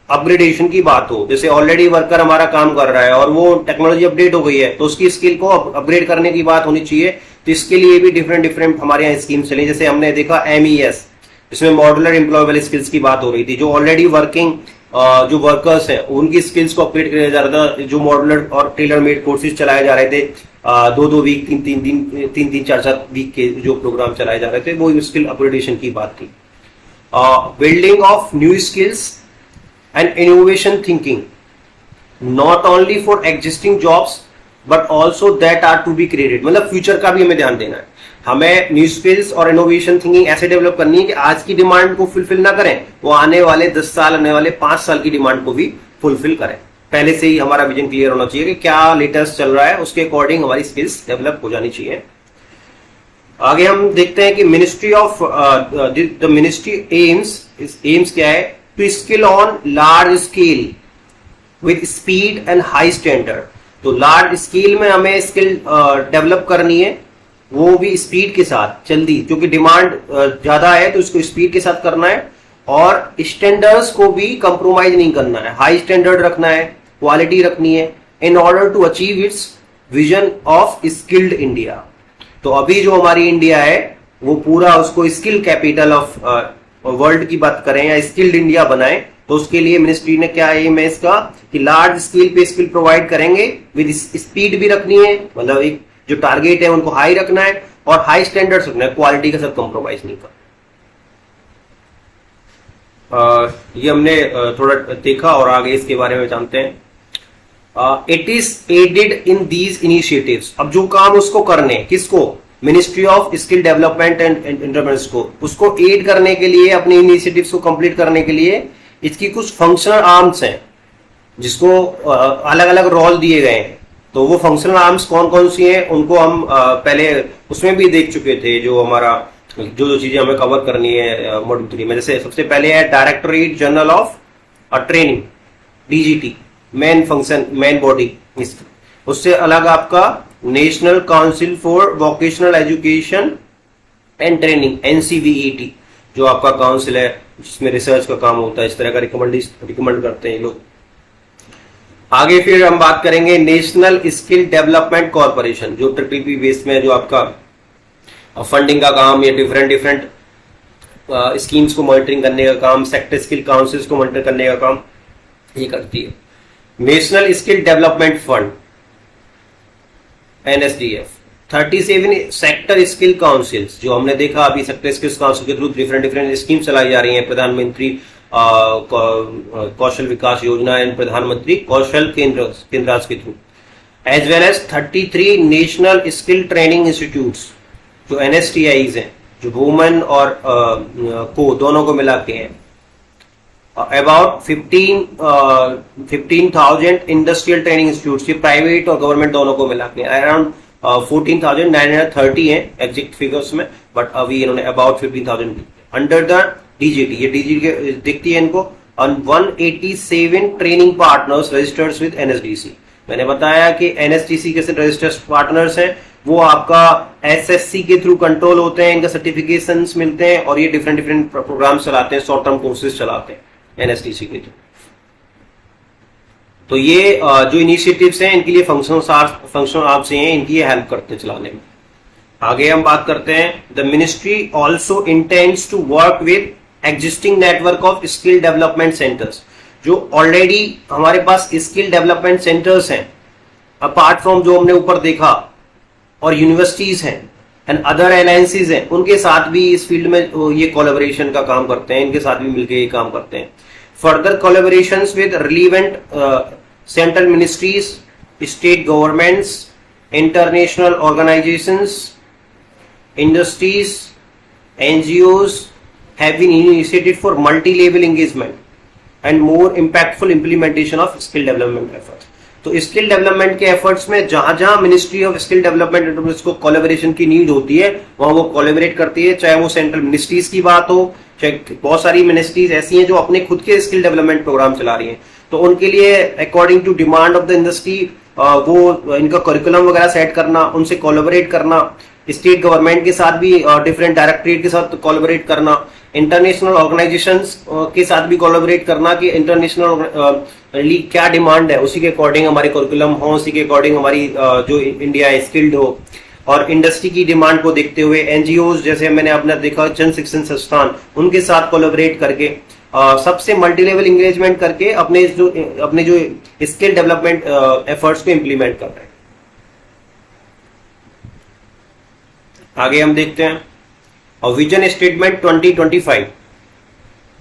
अपग्रेडेशन की बात हो, जैसे ऑलरेडी वर्कर हमारा काम कर रहा है और वो टेक्नोलॉजी अपडेट हो गई है तो उसकी स्किल को अपग्रेड करने की बात होनी चाहिए। तो इसके लिए भी डिफरेंट हमारे यहाँ स्कीम चली, जैसे हमने देखा MES, इसमें मॉड्यूलर एम्प्लॉयबल स्किल्स की बात हो रही थी। जो ऑलरेडी वर्किंग जो वर्कर्स हैं उनकी स्किल्स को अपग्रेड किया जा रहा था, जो मॉड्यूलर और टेलर मेड कोर्सेज चलाए जा रहे थे, 2-2 वीक, 3-3, 4-4 वीक के जो प्रोग्राम चलाए जा रहे थे, वो स्किल अपग्रेडेशन की बात थी। Building of new skills and innovation thinking not only for existing jobs but also that are to be created, मतलब फ्यूचर का भी हमें ध्यान देना है। हमें न्यू स्किल्स और इनोवेशन थिंकिंग ऐसे डेवलप करनी है कि आज की डिमांड को फुलफिल ना करें, वो आने वाले 10 साल, आने वाले 5 साल की डिमांड को भी फुलफिल करें। पहले से ही हमारा विजन क्लियर होना चाहिए कि क्या लेटेस्ट चल रहा है, उसके अकॉर्डिंग हमारी स्किल्स डेवलप हो जानी चाहिए। आगे हम देखते हैं कि ministry of the ministry aims क्या है? To skill on large scale with speed and high standard. तो लार्ज स्केल में हमें स्किल डेवलप करनी है, वो भी स्पीड के साथ जल्दी, क्योंकि डिमांड ज्यादा है तो उसको स्पीड के साथ करना है, और स्टैंडर्ड्स को भी कंप्रोमाइज नहीं करना है, हाई स्टैंडर्ड रखना है, क्वालिटी रखनी है, in order to achieve its vision of skilled India. तो अभी जो हमारी इंडिया है वो पूरा उसको स्किल कैपिटल ऑफ वर्ल्ड की बात करें या स्किल्ड इंडिया बनाए, तो उसके लिए मिनिस्ट्री ने क्या एम है इसका कि लार्ज स्केल पे स्किल प्रोवाइड करेंगे, विद स्पीड भी रखनी है, मतलब एक जो टारगेट है उनको हाई रखना है और हाई स्टैंडर्ड्स रखना है, क्वालिटी के साथ कॉम्प्रोमाइज नहीं करना। ये हमने थोड़ा देखा और आगे इसके बारे में जानते हैं। It is added in these initiatives, अब जो काम उसको करने, किसको? Ministry of skill development and entrepreneurs को, उसको एड करने के लिए, अपने इनिशिएटिव्स को कंप्लीट करने के लिए इसकी कुछ फंक्शनल आर्म्स हैं जिसको अलग अलग रोल दिए गए हैं। तो वो फंक्शनल आर्म्स कौन कौन सी हैं उनको हम पहले उसमें भी देख चुके थे, जो हमारा जो चीजें हमें कवर करनी है मॉड्यूल 3 में। जैसे सबसे पहले है directorate general of training, DGT, main function, main body. उससे अलग आपका national council for vocational education and training, NCVET, जो आपका काउंसिल है जिसमें रिसर्च का काम होता है, इस तरह का रिकमेंड करते हैं लोग। आगे फिर हम बात करेंगे नेशनल स्किल डेवलपमेंट कॉर्पोरेशन, जो ट्रिपल बेस में जो आपका फंडिंग का काम या डिफरेंट स्कीम्स को मॉनिटरिंग करने का काम, सेक्टर स्किल काउंसिल्स को मॉनिटर करने का काम ये करती है। National skill development fund NSDF, 37 sector skill councils, जो हमने देखा अभी सेक्टर स्किल्स काउंसिल के थ्रू डिफरेंट स्कीम चलाई जा रही हैं, प्रधानमंत्री कौशल विकास योजना एंड प्रधानमंत्री कौशल केंद्राज के through, as well as 33 national skill training institutes जो NSTIs हैं, जो वुमेन और को दोनों को मिला के हैं। About 15,000 industrial training institute, private और गवर्नमेंट दोनों को मिला के अराउंड 14,930 है एग्जैक्ट फिगर्स में, बट अभी इन्होंने अबाउट 15,000 अंडर द डीजीटी, ये डीजीटी दिखती है इनको, on 187 training partners registered with NSDC. मैंने बताया कि एनएसडीसी के रजिस्टर्ड पार्टनर्स हैं, वो आपका एसएससी के थ्रू कंट्रोल होते हैं, इनका सर्टिफिकेशंस मिलते हैं और ये डिफरेंट प्रोग्राम्स चलाते हैं, शॉर्ट टर्म कोर्सेज चलाते हैं एनएसडीसी के थ्रू। तो ये जो इनिशिएटिव्स हैं इनके लिए फंक्शनल आर्म्स हैं, इनकी ये हेल्प करते हैं चलाने में। आगे हम बात करते हैं, the ministry also intends to work with existing network of skill development centres. जो ऑलरेडी हमारे पास स्किल डेवलपमेंट सेंटर्स हैं, अपार्ट फ्रॉम जो हमने ऊपर देखा, और यूनिवर्सिटीज हैं एंड अदर अलायंसेज हैं, उनके साथ भी इस फील्ड में ये कोलैबोरेशन का काम करते हैं, इनके साथ भी मिलकर ये काम करते हैं। Further collaborations with relevant central ministries, state governments, international organisations, industries, NGOs have been initiated for multi-level engagement and more impactful implementation of skill development efforts। तो स्किल डेवलपमेंट के एफर्ट्स में जहां जहां मिनिस्ट्री ऑफ स्किल डेवलपमेंट को collaboration की need होती है वहां वो कोलैबोरेट करती है, चाहे वो सेंट्रल मिनिस्ट्रीज की बात हो, चाहे बहुत सारी मिनिस्ट्रीज ऐसी हैं जो अपने खुद के स्किल डेवलपमेंट प्रोग्राम चला रही हैं, तो उनके लिए according to demand of the industry वो इनका करिकुलम वगैरह सेट करना, उनसे कोलैबोरेट करना, स्टेट गवर्नमेंट के साथ भी डिफरेंट डायरेक्टरेट के साथ कोलैबोरेट करना, इंटरनेशनल ऑर्गेनाइजेशंस के साथ भी कोलैबोरेट करना कि इंटरनेशनल क्या डिमांड है, उसी के अकॉर्डिंग हमारे करिकुलम हो, उसी के अकॉर्डिंग हमारी जो इंडिया स्किल्ड हो, और इंडस्ट्री की डिमांड को देखते हुए एनजीओज जैसे मैंने अपना देखा जन शिक्षण संस्थान, उनके साथ कोलैबोरेट करके सबसे मल्टी लेवल इंगेजमेंट करके अपने जो स्किल डेवलपमेंट एफर्ट्स को इम्प्लीमेंट कर रहे हैं। आगे हम देखते हैं और विजन स्टेटमेंट 2025।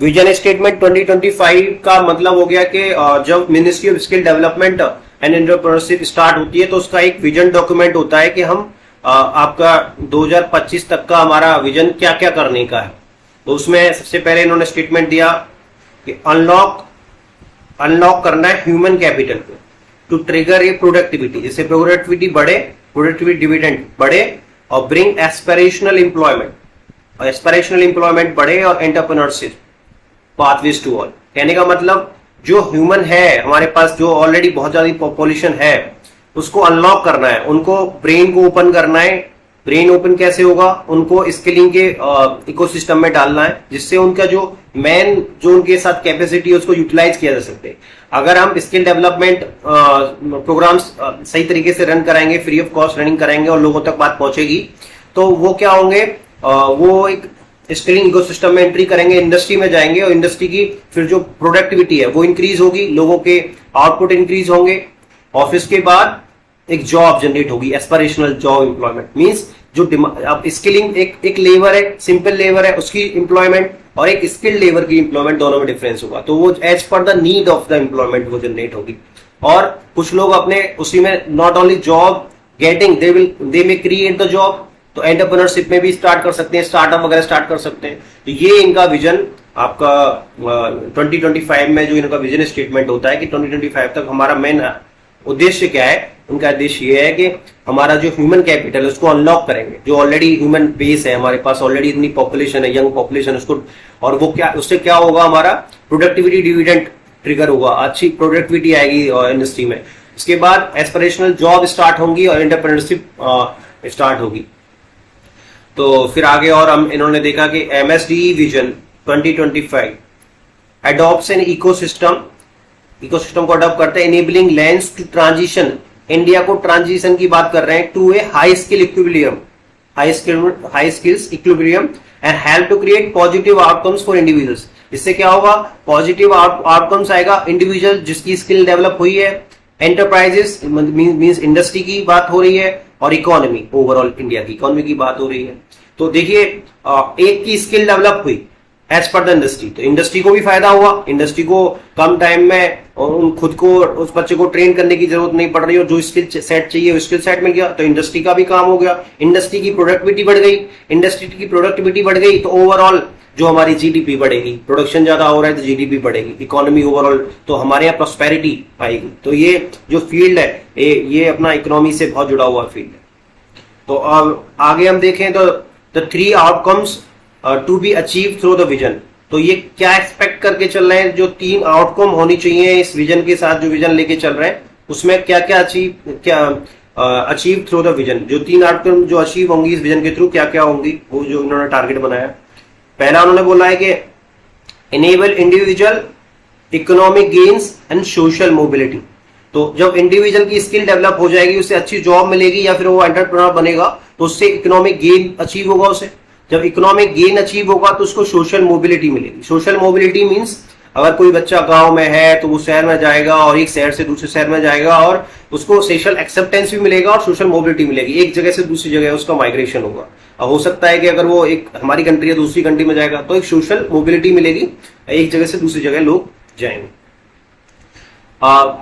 विजन स्टेटमेंट 2025 का मतलब हो गया कि जब ministry of skill development and entrepreneurship start होती है तो उसका एक विजन डॉक्यूमेंट होता है कि हम आपका 2025 तक का हमारा विजन क्या क्या करने का है। तो उसमें सबसे पहले इन्होंने स्टेटमेंट दिया कि अनलॉक करना है ह्यूमन कैपिटल को टू ट्रिगर ए प्रोडक्टिविटी, जिससे प्रोडक्टिविटी बढ़े, प्रोडक्टिविटी डिविडेंड बढ़े, और ब्रिंग एस्पिरेशनल एम्प्लॉयमेंट, और एस्पिरेशनल एम्प्लॉयमेंट बढ़े, और एंटरप्रेन्योरशिप पाथवेज टू ऑल। कहने का मतलब जो ह्यूमन है हमारे पास, जो ऑलरेडी बहुत ज्यादा पॉपुलेशन है, उसको अनलॉक करना है, उनको ब्रेन को ओपन करना है। ब्रेन ओपन कैसे होगा? उनको स्किलिंग के इकोसिस्टम में डालना है, जिससे उनका जो मेन जो उनके साथ कैपेसिटी है उसको यूटिलाइज किया जा सकते हैं। अगर हम स्किल डेवलपमेंट प्रोग्राम्स सही तरीके से रन कराएंगे, फ्री ऑफ कॉस्ट रनिंग कराएंगे और लोगों तक बात पहुंचेगी, तो वो क्या होंगे, वो एक स्किलिंग इकोसिस्टम में एंट्री करेंगे, इंडस्ट्री में जाएंगे, और इंडस्ट्री की फिर जो प्रोडक्टिविटी है वो इंक्रीज होगी, लोगों के आउटपुट इंक्रीज होंगे, और फिर उसके बाद एक जॉब जनरेट होगी, एस्पिरेशनल जॉब एम्प्लॉयमेंट। मींस जो अब स्किलिंग एक लेबर है, सिंपल लेबर है, उसकी एम्प्लॉयमेंट और एक स्किल्ड लेबर की एम्प्लॉयमेंट, दोनों में डिफरेंस होगा, तो वो as per the need of the employment वो जनरेट होगी। और कुछ लोग अपने उसी में not only job getting, they may create the job, तो एंटरप्रेन्योरशिप में भी स्टार्ट कर सकते हैं, स्टार्टअप वगैरह स्टार्ट कर सकते हैं। तो ये इनका विजन आपका 2025 में जो इनका विजन स्टेटमेंट होता है कि 2025 तक हमारा मेन उद्देश्य क्या है। उनका उद्देश्य ये है कि हमारा जो ह्यूमन कैपिटल है उसको अनलॉक करेंगे, जो ऑलरेडी ह्यूमन बेस है हमारे पास, ऑलरेडी इतनी पॉपुलेशन है, यंग पॉपुलेशन, उसको, और वो क्या, उससे क्या होगा, हमारा प्रोडक्टिविटी डिविडेंड ट्रिगर होगा, अच्छी प्रोडक्टिविटी आएगी इंडस्ट्री में। इसके बाद एस्पिरेशनल जॉब स्टार्ट होंगी और एंटरप्रेन्योरशिप स्टार्ट होगी। तो फिर आगे और हम इन्होंने देखा कि MSDE vision 2025 adopts an ecosystem को अडॉप्ट करते हैं, enabling lands to transition, India को ट्रांजिशन की बात कर रहे हैं, to a high skill equilibrium, high skills equilibrium, and help to create positive outcomes for individuals. इससे क्या होगा, पॉजिटिव आउटकम्स आएगा, इंडिविजुअल जिसकी स्किल डेवलप हुई है, एंटरप्राइजेस मींस इंडस्ट्री की बात हो रही है, और इकोनॉमी, ओवरऑल इंडिया की इकोनॉमी की बात हो रही है। तो देखिए एक की स्किल डेवलप हुई एज पर द इंडस्ट्री, तो इंडस्ट्री को भी फायदा हुआ, इंडस्ट्री को कम टाइम में और खुद को, उस बच्चे को ट्रेन करने की जरूरत नहीं पड़ रही, और जो स्किल सेट चाहिए वो स्किल सेट मिल गया, तो इंडस्ट्री का भी काम हो गया, इंडस्ट्री की प्रोडक्टिविटी बढ़ गई, इंडस्ट्री की प्रोडक्टिविटी बढ़ गई, तो ओवरऑल जो हमारी जीडीपी बढ़ेगी, प्रोडक्शन ज्यादा हो रहा है तो जीडीपी बढ़ेगी, इकोनॉमी ओवरऑल, तो हमारे यहाँ प्रॉस्पेरिटी आएगी। तो ये जो फील्ड है ये अपना इकोनॉमी से बहुत जुड़ा हुआ फील्ड है। तो अब आगे हम देखें तो the 3 outcomes to be achieve through the vision. तो ये क्या एक्सपेक्ट करके चल रहे हैं, जो 3 आउटकम होनी चाहिए इस विजन के साथ, जो विजन लेके चल रहे हैं उसमें क्या क्या अचीव थ्रू द विजन, जो 3 आउटकम जो अचीव होंगी इस विजन के थ्रू क्या क्या होंगी, वो जो इन्होंने टारगेट बनाया। पहला उन्होंने बोला है कि enable individual economic gains and social mobility. तो जब इंडिविजुअल की स्किल डेवलप हो जाएगी, उसे अच्छी जॉब मिलेगी या फिर वो एंटरप्रेन्योर बनेगा, तो उससे इकोनॉमिक गेन अचीव होगा। उसे जब इकोनॉमिक गेन अचीव होगा तो उसको सोशल मोबिलिटी मिलेगी। सोशल मोबिलिटी मींस अगर कोई बच्चा गांव में है तो वो शहर में जाएगा और एक शहर से दूसरे शहर में जाएगा और उसको सोशल एक्सेप्टेंस भी मिलेगा और सोशल मोबिलिटी मिलेगी, एक जगह से दूसरी जगह उसका माइग्रेशन होगा। हो सकता है कि अगर वो एक हमारी कंट्री है दूसरी कंट्री में जाएगा तो एक सोशल मोबिलिटी मिलेगी, एक जगह से दूसरी जगह लोग जाएंगे।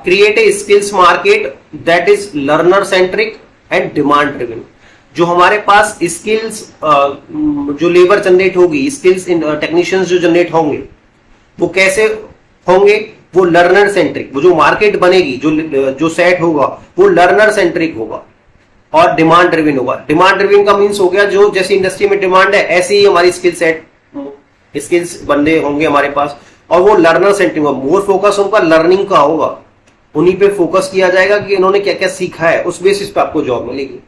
Create a skills market that is learner centric and demand driven. जो हमारे पास स्किल्स जो लेबर जनरेट होगी, स्किल्स टेक्नीशियंस जो जनरेट होंगे वो कैसे होंगे, वो लर्नर सेंट्रिक, वो जो मार्केट बनेगी जो सेट होगा वो लर्नर सेंट्रिक होगा और डिमांड ड्रिवन होगा। डिमांड ड्रिवन का मीन्स हो गया जो जैसी इंडस्ट्री में डिमांड है ऐसे ही हमारी स्किल्स बंदे होंगे हमारे पास, और वो लर्नर सेंट्रिक होगा। मोर फोकस उनका लर्निंग का होगा, उन्हीं पे फोकस किया जाएगा कि इन्होंने क्या क्या सीखा है, उस बेसिस पे आपको जॉब मिलेगी।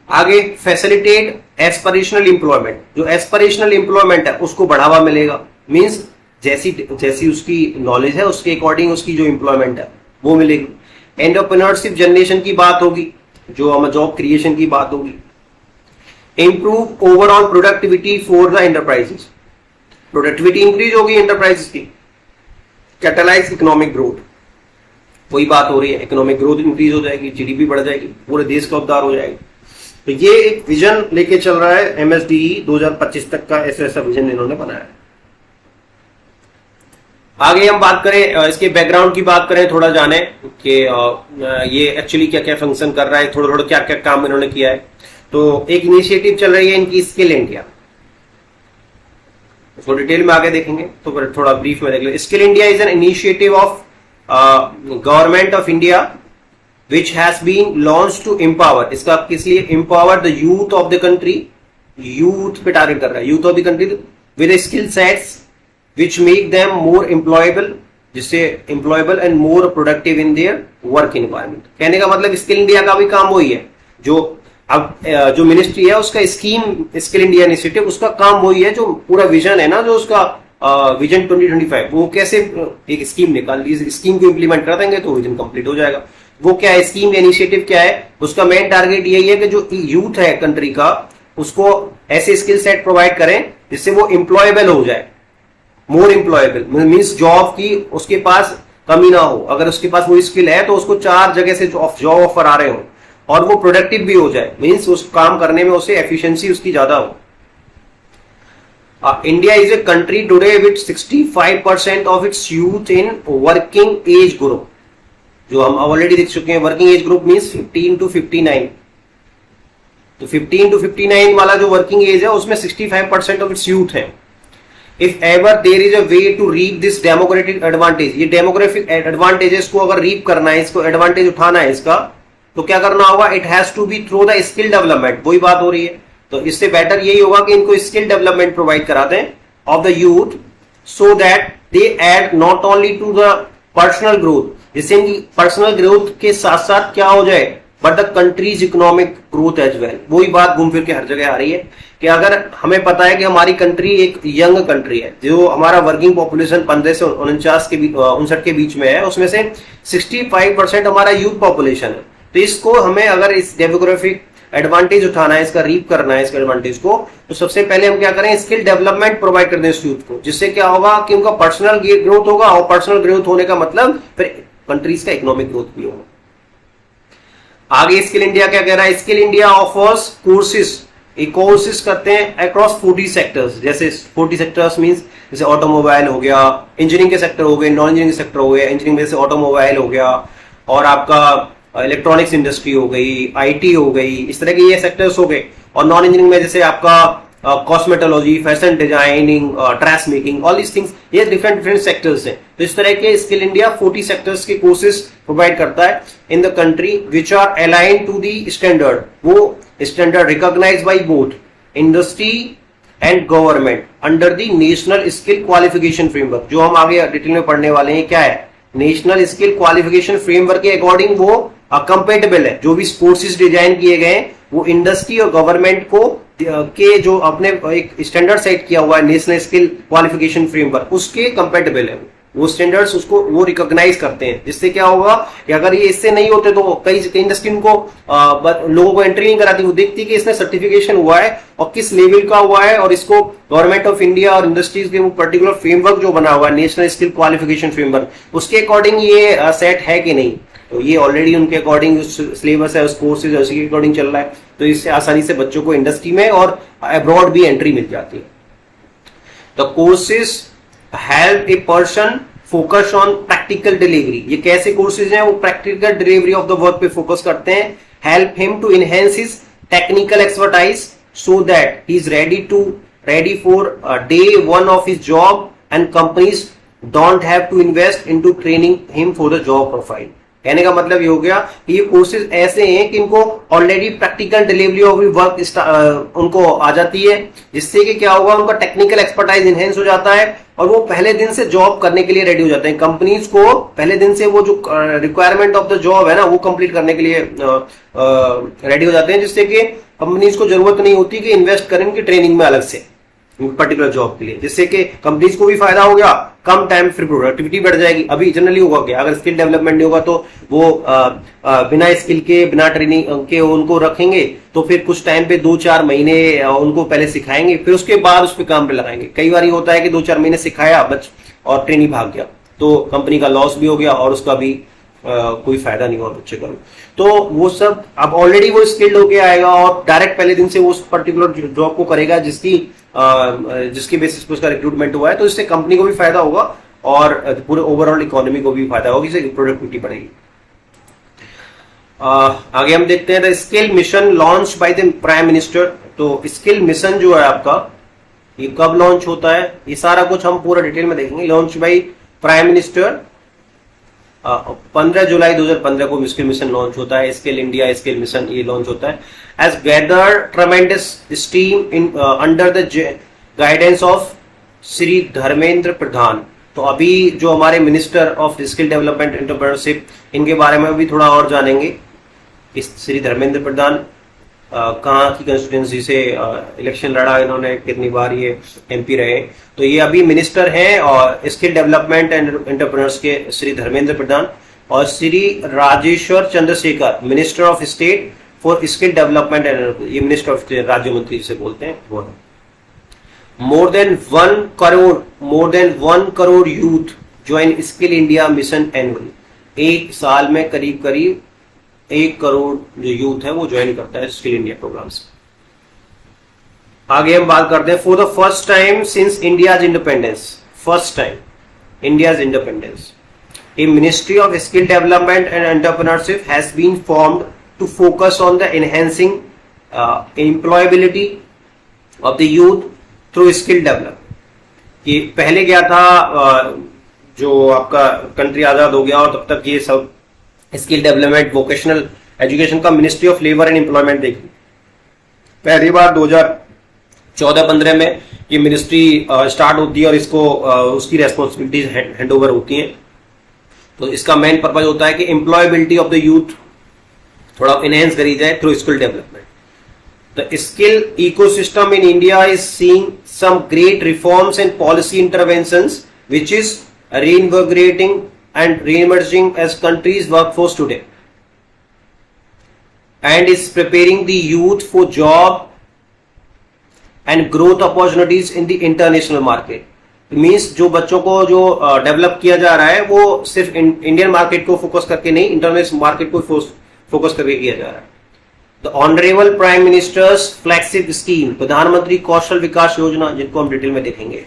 आगे फैसिलिटेट एस्पिरेशनल एम्प्लॉयमेंट। जो एस्पिरेशनल एम्प्लॉयमेंट है उसको बढ़ावा मिलेगा, मींस जैसी उसकी नॉलेज है उसके अकॉर्डिंग उसकी जो एम्प्लॉयमेंट है वो मिलेगी। एंटरप्रेन्योरशिप जनरेशन की बात होगी, जो हम जॉब क्रिएशन की बात होगी। Improve overall productivity for the enterprises. Productivity increase होगी एंटरप्राइजेस की। कैटलाइज इकोनॉमिक ग्रोथ, वही बात हो रही है, इकोनॉमिक ग्रोथ इंक्रीज हो जाएगी, जीडीपी बढ़ जाएगी, पूरे देश का उद्धार हो जाएगा। तो ये एक विजन लेके चल रहा है एमएसडीई 2025 तक का, ऐसा विजन इन्होंने बनाया है। आगे हम बात करें इसके बैकग्राउंड की बात करें, थोड़ा जाने कि ये एक्चुअली क्या क्या फंक्शन कर रहा है, थोड़ा थोड़ा क्या क्या काम इन्होंने किया है। तो एक इनिशिएटिव चल रही है इनकी स्किल इंडिया, उसको डिटेल में आगे देखेंगे, तो फिर थोड़ा ब्रीफ में देख लो। Skill India is an initiative of government of India which has been launched to empower, इसका किस लिए, empower the youth of the country, youth पे टारगेट कर रहा है, youth of the country with skill sets which make them more employable, जिससे employable and more productive in their work environment। कहने का मतलब स्किल इंडिया का भी काम वही है, जो अब जो मिनिस्ट्री है उसका स्किल इंडिया इनिशिएटिव, उसका काम वही है, जो पूरा विजन है ना, जो उसका विजन 2025, वो कैसे एक स्कीम निकाल दी, स्कीम को इंप्लीमेंट कर देंगे तो विजन कंप्लीट हो जाएगा। वो क्या है, स्कीम इनिशिएटिव क्या है, उसका मेन टारगेट यही है कि जो यूथ है कंट्री का उसको ऐसे स्किल सेट प्रोवाइड करें जिससे वो एम्प्लॉयबल हो जाए, मोर एम्प्लॉयबल मींस जॉब की उसके पास कमी ना हो। अगर उसके पास वो स्किल है तो उसको 4 जगह से जॉब ऑफर आ रहे हो और वो प्रोडक्टिव भी हो जाए, मींस उस काम करने में उसे एफिशिएंसी उसकी ज्यादा हो। India is a country today with 65% of its youth in working age group, जो हम ऑलरेडी देख चुके हैं। Working age group means 15 to 59, तो 15 to 59 वाला जो वर्किंग एज है उसमें 65% ऑफ इट्स यूथ है। If ever there is a way to reap this democratic advantage, ये डेमोग्राफिक एडवांटेजेस को अगर रीप करना है, इसको एडवांटेज उठाना है इसका, तो क्या करना होगा, it has to be through the skill development, वही बात हो रही है। तो इससे बेटर यही होगा कि इनको स्किल डेवलपमेंट प्रोवाइड करा दें of the youth, so that they add not only to the personal growth, जिससे इनकी पर्सनल ग्रोथ के साथ साथ क्या हो जाए, but the country's economic growth as well. वही बात घूम फिर के हर जगह आ रही है कि अगर हमें पता है कि हमारी कंट्री एक यंग कंट्री है, जो हमारा वर्किंग पॉपुलेशन 15 से 59 के बीच में है, उसमें से 65% हमारा यूथ पॉपुलेशन है। तो इसको हमें अगर इस डेमोग्राफिक एडवांटेज उठाना है, इसका रीप करना है, इसके एडवांटेज को, तो सबसे पहले हम क्या करें, स्किल डेवलपमेंट प्रोवाइड कर दें इस यूथ को, जिससे क्या होगा कि उनका पर्सनल ग्रोथ होगा, और पर्सनल ग्रोथ होने का मतलब फिर कंट्रीज का इकोनॉमिक ग्रोथ भी होगा। आगे स्किल इंडिया क्या कह रहा है, स्किल इंडिया ऑफर्स कोर्सेज करते हैं अक्रॉस 40 सेक्टर्स, जैसे 40 सेक्टर्स मींस जैसे ऑटोमोबाइल हो गया, इंजीनियरिंग के सेक्टर हो गए, नॉन इंजीनियरिंग सेक्टर हो गया, इंजीनियरिंग में जैसे ऑटोमोबाइल हो गया, और आपका इलेक्ट्रॉनिक्स इंडस्ट्री हो गई, आईटी हो गई, इस तरह के ये सेक्टर्स हो गए। और नॉन इंजीनियरिंग में जैसे आपका cosmetology, fashion designing, dress making, all these things, ये डिफरेंट सेक्टर्स हैं। तो इस तरह के स्किल इंडिया 40 सेक्टर्स के कोर्सेज प्रोवाइड करता है in the country which are align to the standard, वो standard recognized by both industry and government under the national skill qualification framework. जो हम आगे डिटेल में पढ़ने वाले हैं क्या है, नेशनल स्किल क्वालिफिकेशन फ्रेमवर्क के अकॉर्डिंग वो कंपेटेबल है। जो भी कोर्सेज डिजाइन किए गए हैं वो इंडस्ट्री और गवर्नमेंट को के जो अपने एक स्टैंडर्ड सेट किया हुआ है नेशनल स्किल क्वालिफिकेशन फ्रेमवर्क, उसके कंपेटेबल है। वो स्टैंडर्ड्स उसको वो रिकॉग्नाइज करते हैं, जिससे क्या होगा कि अगर ये इससे नहीं होते तो कई इंडस्ट्री को लोगों को एंट्री नहीं कराती। वो देखती कि इसने सर्टिफिकेशन हुआ है और किस लेवल का हुआ है, और इसको गवर्नमेंट ऑफ इंडिया और इंडस्ट्रीज के वो पर्टिकुलर फ्रेमवर्क जो बना हुआ है नेशनल स्किल क्वालिफिकेशन फ्रेमवर्क, उसके अकॉर्डिंग ये सेट है कि नहीं। तो ये ऑलरेडी उनके अकॉर्डिंग सिलेबस है, उस कोर्सेज है, उसी के अकॉर्डिंग चल रहा है। तो इससे आसानी से बच्चों को इंडस्ट्री में और अब्रॉड भी एंट्री मिल जाती है। The courses help a person focus on practical delivery. ये कैसे कोर्सेज हैं, वो practical delivery of the work पे फोकस करते हैं। Help him to enhance his technical expertise so that he is ready for day one of his job and companies don't have to invest into training him for the job profile. कहने का मतलब ये हो गया कि ये courses ऐसे हैं कि इनको already practical delivery of work उनको आ जाती है, जिससे कि क्या होगा, उनका टेक्निकल एक्सपर्टाइज इनहेंस हो जाता है और वो पहले दिन से जॉब करने के लिए रेडी हो जाते हैं। कंपनीज को पहले दिन से वो जो रिक्वायरमेंट ऑफ द जॉब है ना, वो कंप्लीट करने के लिए रेडी हो जाते हैं, जिससे कि कंपनीज को जरूरत नहीं होती कि इन्वेस्ट करें इनकी ट्रेनिंग में अलग से पर्टिकुलर जॉब के लिए, जिससे कि कंपनीज को भी फायदा हो गया, कम टाइम फिर प्रोडक्टिविटी बढ़ जाएगी। अभी जनरली होगा कि अगर स्किल डेवलपमेंट नहीं होगा तो वो बिना स्किल के, बिना ट्रेनिंग के उनको रखेंगे, तो फिर कुछ टाइम पे 2-4 महीने उनको पहले सिखाएंगे, फिर उसके बाद उस पर काम पे लगाएंगे। कई बार ये होता है कि 2-4 महीने सिखाया और ट्रेनी भाग गया, तो कंपनी का लॉस भी हो गया और उसका भी कोई फायदा नहीं हुआ बच्चे का। तो वो सब अब ऑलरेडी वो स्किल्ड होके आएगा और डायरेक्ट पहले दिन से वो उस पर्टिकुलर जॉब को करेगा जिसकी बेसिस पे उसका रिक्रूटमेंट हुआ है। तो इससे कंपनी को भी फायदा होगा और पूरे ओवरऑल इकोनॉमी को भी फायदा होगा, इससे प्रोडक्टिविटी बढ़ेगी। आगे हम देखते हैं the skill mission launch by the prime minister. तो स्किल मिशन जो है आपका, ये कब लॉन्च होता है, ये सारा कुछ हम पूरा डिटेल में देखेंगे। लॉन्च बाय प्राइम मिनिस्टर 15 जुलाई 2015 को स्किल मिशन लॉन्च होता है। स्किल इंडिया स्किल मिशन ये लॉन्च होता है as gather tremendous steam in under the guidance of Shri Dharmendra Pradhan. तो अभी जो हमारे minister of skill development entrepreneurship, इनके बारे में भी थोड़ा और जानेंगे। इस श्री धर्मेंद्र प्रधान कहाँ की कंस्टिट्यूंसी से इलेक्शन लड़ा इन्होंने, कितनी बार ये एमपी रहे। तो ये अभी मिनिस्टर हैं और स्किल डेवलपमेंट एंड एंटरप्रेन्योर्स के श्री धर्मेंद्र प्रधान, और Shri Rajeshwar Chandrashekhar minister of state for skill development and, ये मिनिस्टर ऑफ स्टेट राज्य मंत्री जिसे बोलते हैं वो है। More than 1 crore youth join skill India mission annually. एक साल में करीब 1 करोड़ जो यूथ है वो ज्वाइन करता है स्किल इंडिया प्रोग्राम्स। आगे हम बात करते हैं for the first time since India's independence, first time India's independence, a ministry of skill development and entrepreneurship has been formed to focus on the enhancing employability of the youth through skill development. ये पहले क्या था, जो आपका country आजाद हो गया और तब तक ये सब स्किल डेवलपमेंट वोकेशनल एजुकेशन का ministry of labour and employment देखी। पहली बार 2014-15 में ये मिनिस्ट्री स्टार्ट होती है और इसको उसकी रेस्पॉन्सिबिलिटीज हैंड ओवर होती हैं। तो इसका मेन पर्पज होता है कि एम्प्लॉयबिलिटी ऑफ द यूथ थोड़ा इनहेंस करी जाए through skill development. The skill ecosystem in India is seeing some great reforms and policy interventions which is reinvigorating and re-emerging as country's workforce today and is preparing the youth for job and growth opportunities in the international market. Means जो बच्चों को जो develop किया जा रहा है वो सिर्फ इंडियन मार्केट को फोकस करके नहीं, इंटरनेशनल मार्केट को फोकस करके किया जा रहा है। The honourable prime ministers flagship scheme, Pradhanmantri Kaushal Vikas योजना, जिनको हम डिटेल में देखेंगे,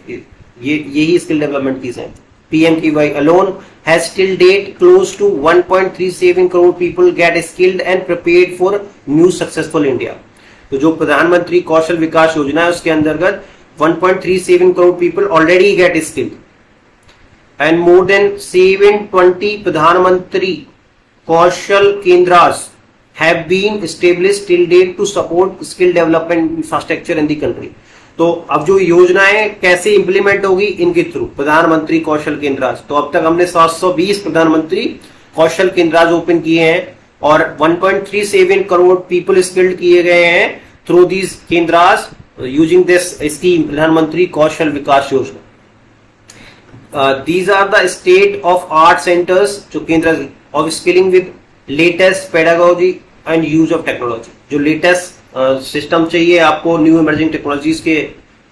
यही स्किल डेवलपमेंट की है। PMKY alone has till date close to 1.37 crore people get skilled and prepared for new successful India. तो जो प्रधानमंत्री कौशल विकास योजना है उसके अंतर्गत 1.37 crore people already gate skill and more than 720 प्रधानमंत्री कौशल केंद्रास have been established till date to support skill development infrastructure in the country। तो अब जो योजनाएं कैसे इंप्लीमेंट होगी, इनके थ्रू प्रधानमंत्री कौशल केंद्राज। तो अब तक हमने 720 प्रधानमंत्री कौशल केंद्राज ओपन किए हैं और 1.37 करोड़ पीपल स्किल्ड किए गए हैं थ्रू दीज केंद्राज using this scheme Pradhanmantri Kaushal Vikas Yojana. These are the state of art centres जो केंद्र of skilling with latest pedagogy and use of technology. जो लेटेस्ट सिस्टम चाहिए आपको न्यू इमर्जिंग टेक्नोलॉजीज के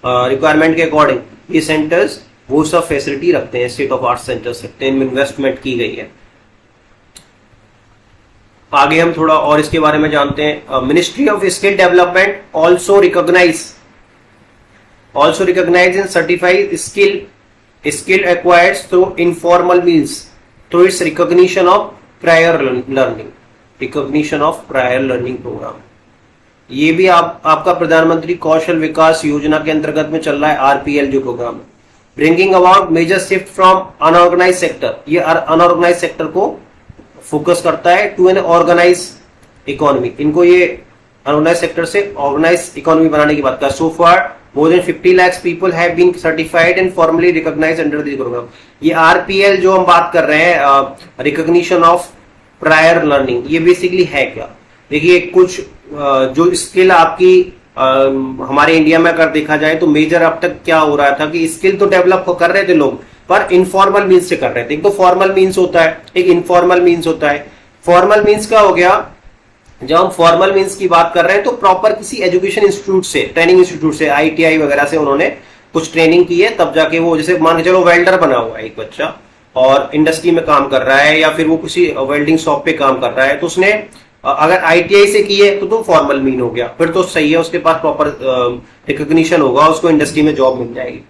रिक्वायरमेंट के अकॉर्डिंग, ये सेंटर्स वो सब फैसिलिटी रखते हैं, स्टेट ऑफ आर्ट सेंटर्स रखते हैं, इनमें इन्वेस्टमेंट की गई है। आगे हम थोड़ा और इसके बारे में जानते हैं। Ministry of skill development also recognize and certified skill acquired through informal means through its recognition of prior learning program. ये भी आपका प्रधानमंत्री कौशल विकास योजना के अंतर्गत में चल रहा है, आरपीएल जो प्रोग्राम है। Bringing about major shift from unorganise sector, ये अनऑर्गेनाइज सेक्टर को फोकस करता है टू एन ऑर्गेनाइज इकोनॉमी। इनको ये अनऑर्गेनाइज सेक्टर से ऑर्गेनाइज इकोनॉमी बनाने की बात कर। So far more than 50 lakhs people have been certified and formally recognized under this program। ये आरपीएल जो हम बात कर रहे हैं, रिकॉग्निशन ऑफ प्रायर लर्निंग, ये बेसिकली है क्या? देखिए कुछ जो स्किल आपकी हमारे इंडिया में अगर देखा जाए तो मेजर अब तक क्या हो रहा था कि स्किल तो डेवलप कर रहे थे लोग, पर इनफॉर्मल मीन्स से कर रहे थे। एक तो फॉर्मल मीन्स होता है, एक इनफॉर्मल मीन्स होता है। फॉर्मल मीन्स क्या हो गया, जब हम फॉर्मल मीन्स की बात कर रहे हैं तो प्रॉपर किसी एजुकेशन इंस्टीट्यूट से, ट्रेनिंग इंस्टीट्यूट से, आईटीआई वगैरह से उन्होंने कुछ ट्रेनिंग की है, तब जाके वो, जैसे मान के चलो वेल्डर बना हुआ है एक बच्चा और इंडस्ट्री में काम कर रहा है या फिर वो किसी वेल्डिंग शॉप पे काम कर रहा है, तो उसने अगर आईटीआई से की है तो फॉर्मल मीन हो गया, फिर तो सही है, उसके पास प्रॉपर रिकॉग्निशन होगा, उसको इंडस्ट्री में जॉब मिल जाएगी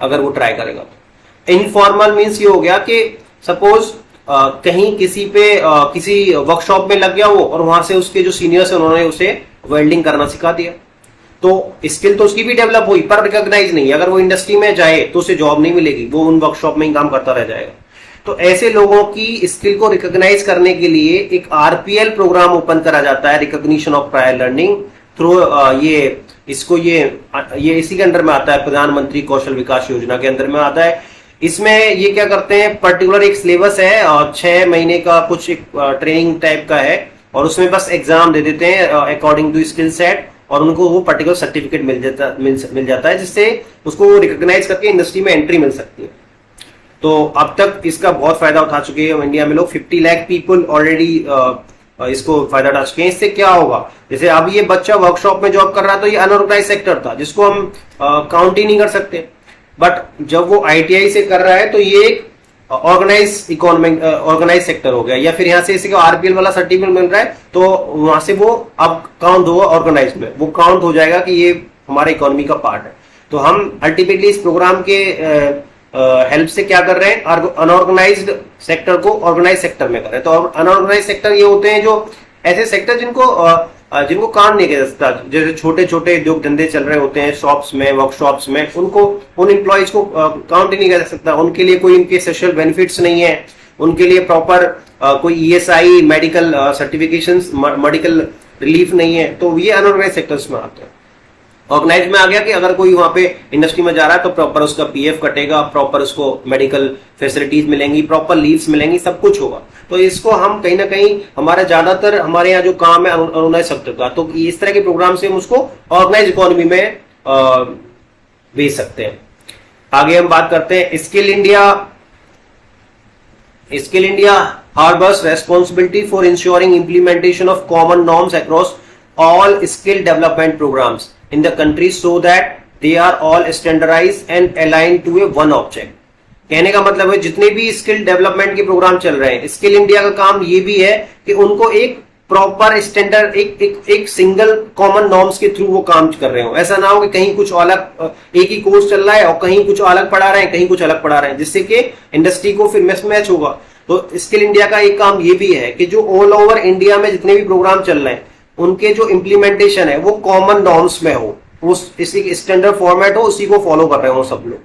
अगर वो ट्राई करेगा तो। इनफॉर्मल मीन्स ये हो गया कि सपोज कहीं किसी वर्कशॉप में लग गया वो और वहां से उसके जो सीनियर्स है उन्होंने उसे वेल्डिंग करना सिखा दिया, तो स्किल तो उसकी भी डेवलप हुई पर रिकॉग्नाइज नहीं। अगर वो इंडस्ट्री में जाए तो उसे जॉब नहीं मिलेगी, वो उन वर्कशॉप में ही काम करता रह जाएगा। तो ऐसे लोगों की स्किल को रिकॉग्नाइज करने के लिए एक आरपीएल प्रोग्राम ओपन करा जाता है, recognition of prior learning through ये इसी के अंडर में आता है, प्रधानमंत्री कौशल विकास योजना के अंदर में आता है। इसमें ये क्या करते हैं, पर्टिकुलर एक सिलेबस है और 6 महीने का कुछ एक ट्रेनिंग टाइप का है और उसमें बस एग्जाम दे देते हैं अकॉर्डिंग टू स्किल सेट और उनको वो पर्टिकुलर सर्टिफिकेट मिल जाता है जिससे उसको रिकॉग्नाइज करके इंडस्ट्री में एंट्री मिल सकती है। तो अब तक इसका बहुत फायदा उठा चुके हैं इंडिया में लोग, 50 लाख पीपल ऑलरेडी इसको फायदा उठा चुके हैं। इससे क्या होगा, जैसे अब ये बच्चा वर्कशॉप में जॉब कर रहा है तो ये अनऑर्गेनाइज सेक्टर था जिसको हम काउंट ही नहीं कर सकते, बट जब वो आईटीआई से कर रहा है तो ये एक ऑर्गेनाइज सेक्टर हो गया, या फिर यहाँ से इसी को आरपीएल वाला सर्टिफिकेट मिल रहा है तो वहां से वो अब काउंट होगा ऑर्गेनाइज में, वो काउंट हो जाएगा कि ये हमारे इकोनॉमी का पार्ट है। तो हम अल्टीमेटली इस प्रोग्राम के हेल्प से क्या कर रहे हैं, अनऑर्गेनाइज्ड सेक्टर को ऑर्गेनाइज सेक्टर में कर रहे हैं। तो अनऑर्गेनाइज सेक्टर ये होते हैं जो ऐसे सेक्टर जिनको काम नहीं किया जा सकता, जैसे छोटे छोटे उद्योग धंधे चल रहे होते हैं शॉप्स में, वर्कशॉप्स में, उनको उन एम्प्लॉयज को काउंट ही नहीं किया जा सकता, उनके लिए कोई इनके सोशल बेनिफिट्स नहीं है, उनके लिए प्रॉपर कोई ESI medical certifications, medical relief नहीं है, तो ये अनऑर्गेनाइज सेक्टर्स में आते हैं। ऑर्गेनाइज में आ गया कि अगर कोई वहां पे इंडस्ट्री में जा रहा है तो प्रॉपर उसका पीएफ कटेगा, प्रॉपर उसको मेडिकल फैसिलिटीज मिलेंगी, प्रॉपर लीव्स मिलेंगी, सब कुछ होगा। तो इसको हम कहीं ना कहीं ज्यादातर हमारे यहाँ जो काम है अनऑर्गेनाइज सेक्टर का, तो इस तरह के प्रोग्राम से हम उसको ऑर्गेनाइज इकोनॉमी में भेज सकते हैं। आगे हम बात करते हैं skill India harbours responsibility for ensuring implementation of common norms across all skill development programs in the country so that they are all standardized and aligned to a one object। कहने का मतलब है जितने भी स्किल डेवलपमेंट के programme चल रहे हैं, स्किल इंडिया का काम ये भी है कि उनको एक प्रॉपर स्टैंडर्ड एक सिंगल कॉमन नॉर्म्स के थ्रू वो काम कर रहे हो। ऐसा ना हो कि कहीं कुछ अलग एक ही कोर्स चल रहा है और कहीं कुछ अलग पढ़ा रहे हैं, कहीं कुछ अलग पढ़ा रहे हैं, जिससे कि इंडस्ट्री को फिर मिसमैच होगा। तो स्किल इंडिया का एक काम ये भी है कि जो ऑल ओवर इंडिया में जितने भी प्रोग्राम चल रहे हैं उनके जो इम्प्लीमेंटेशन है वो कॉमन नॉर्म्स में हो, उस इसी स्टैंडर्ड फॉर्मेट हो, उसी को फॉलो कर रहे हो सब लोग।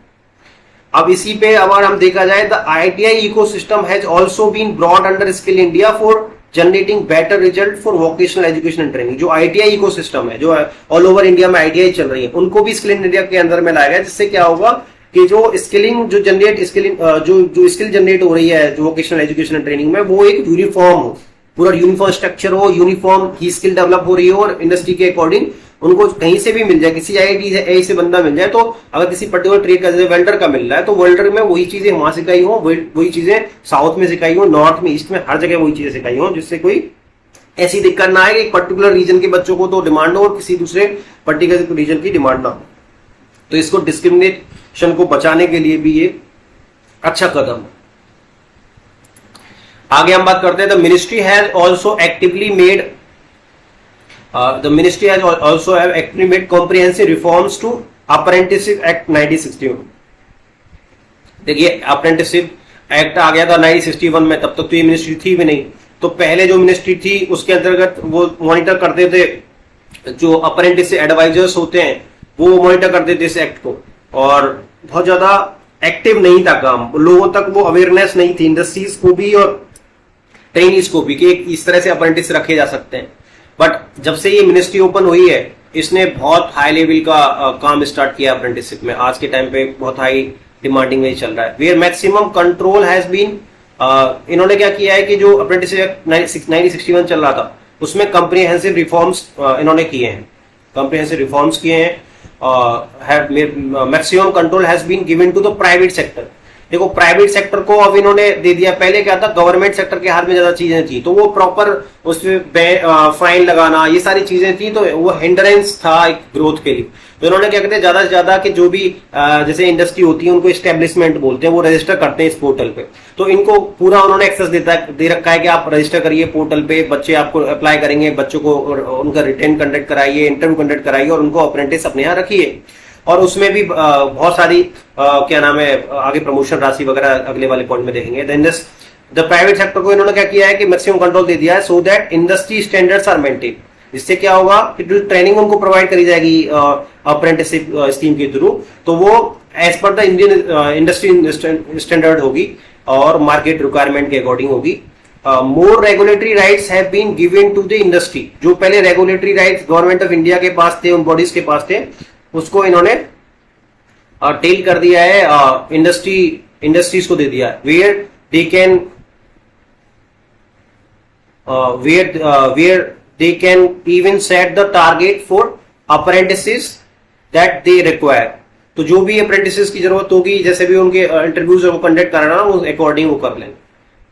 अब इसी पे अगर हम देखा जाए, the ITI ecosystem has also been brought under skill India for generating better result for vocational education and training. जो ITI इकोसिस्टम है, जो ऑल ओवर इंडिया में ITI चल रही है, उनको भी स्किल इंडिया के अंदर में लाया गया, जिससे क्या होगा कि जो स्किलिंग जो जनरेट स्किलिंग जो स्किल जनरेट हो रही है जो वोकेशनल एजुकेशन एंड ट्रेनिंग में, वो एक यूनिफॉर्म हो, पूरा यूनिफॉर्म स्ट्रक्चर हो, यूनिफॉर्म ही स्किल डेवलप हो रही हो और इंडस्ट्री के अकॉर्डिंग उनको कहीं से भी मिल जाए, किसी IIT से बंदा मिल जाए, तो अगर किसी पर्टिकुलर ट्रेड का जैसे वेल्डर का मिल रहा है तो वेल्डर में वही चीजें वहां सिखाई हो, वही चीजें साउथ में सिखाई हो, नॉर्थ में, ईस्ट में, हर जगह वही चीजें सिखाई हो, जिससे कोई ऐसी दिक्कत ना आए कि एक पर्टिकुलर रीजन के बच्चों को तो डिमांड हो और किसी दूसरे पर्टिकुलर रीजन की डिमांड ना हो। तो इसको डिस्क्रिमिनेशन को बचाने के लिए भी ये अच्छा कदम है। आगे हम बात करते हैं, the ministry has also actively made comprehensive reforms to apprenticeship act 1961। देखिए अप्रेंटिसशिप एक्ट आ गया था 1961 में, तब तक तो ये मिनिस्ट्री थी भी नहीं। तो पहले जो मिनिस्ट्री थी उसके अंतर्गत वो मॉनिटर करते थे, जो अप्रेंटिस एडवाइजर्स होते हैं वो मॉनिटर करते थे इस एक्ट को, और बहुत ज्यादा एक्टिव नहीं था काम, लोगों तक वो अवेयरनेस नहीं थी, इंडस्ट्रीज को भी और ट्रेनिंग्स को भी, कि इस तरह से अप्रेंटिस रखे जा सकते हैं। बट जब से ये मिनिस्ट्री ओपन हुई है, इसने बहुत हाई लेवल का काम स्टार्ट किया अप्रेंटिसशिप में। आज के टाइम पे बहुत हाई डिमांडिंग में चल रहा है, where maximum control has been. इन्होंने क्या किया है कि जो अप्रेंटिसशिप 1961 चल रहा था उसमें कॉम्प्रिहेंसिव रिफॉर्म्स इन्होंने किए हैं, कॉम्प्रिहेंसिव रिफॉर्म्स किए हैं। Maximum control has been given to the private sector. देखो प्राइवेट सेक्टर को अब इन्होंने दे दिया, पहले क्या था गवर्नमेंट सेक्टर के हाथ में ज्यादा चीजें थी, तो वो प्रॉपर उसमें फाइन लगाना ये सारी चीजें थी, तो वो हिंड्रेंस था एक ग्रोथ के लिए। तो इन्होंने क्या कहते हैं ज्यादा से ज्यादा कि जो भी जैसे इंडस्ट्री होती है उनको एस्टेब्लिशमेंट बोलते हैं, वो रजिस्टर करते हैं इस पोर्टल पे। तो इनको पूरा उन्होंने एक्सेस दे रखा है कि आप रजिस्टर करिए पोर्टल पे, बच्चे आपको अप्लाई करेंगे, बच्चों को उनका रिटेन कंडक्ट कराइए, इंटरव्यू कंडक्ट कराइए और उनको अप्रेंटिस अपने यहाँ रखिए। और उसमें भी बहुत सारी क्या नाम है आगे प्रमोशन राशि वगैरह अगले वाले पॉइंट में देखेंगे। द प्राइवेट सेक्टर को इन्होंने क्या किया है कि मैक्सिमम कंट्रोल दे दिया है, so that industry standards are maintain. इससे क्या होगा कि जो ट्रेनिंग उनको प्रोवाइड करी जाएगी अप्रेंटिसशिप स्कीम के थ्रू, तो वो as per the Indian industry standard होगी और मार्केट रिक्वायरमेंट के अकॉर्डिंग होगी। More regulatory rights have been given to the industry. जो पहले regulatory rights government of India के पास थे, उन बॉडीज के पास थे, उसको इन्होंने टेल कर दिया है, इंडस्ट्रीज को दे दिया है, where they can even set the target for apprentices that they require. तो जो भी अप्रेंटिसेस की जरूरत होगी, जैसे भी उनके इंटरव्यूज को कंडक्ट कराना, उस अकॉर्डिंग वो कर लेंगे।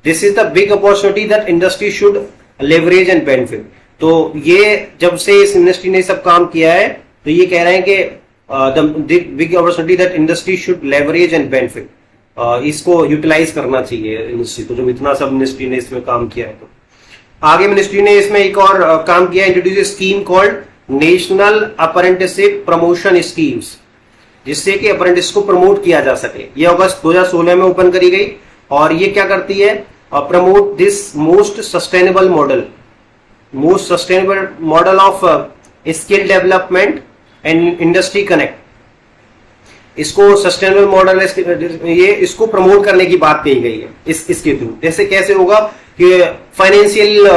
This is the big opportunity that industry should leverage and benefit. तो ये जब से इस इंडस्ट्री ने सब काम किया है, तो ये कह रहे हैं कि the big opportunity that industry should leverage and benefit, इसको यूटिलाइज करना चाहिए इंडस्ट्री को, जब इतना सब मिनिस्ट्री ने इसमें काम किया है। तो आगे मिनिस्ट्री ने इसमें एक और काम किया, introduce scheme called national apprenticeship promotion schemes, जिससे कि अप्रेंटिस को प्रमोट किया जा सके। ये अगस्त 2016 में ओपन करी गई, और ये क्या करती है, promote this most sustainable model of skill development and industry connect. इसको सस्टेनेबल मॉडल ये इसको प्रमोट करने की बात कही गई है इसके थ्रू। जैसे कैसे होगा कि फाइनेंशियल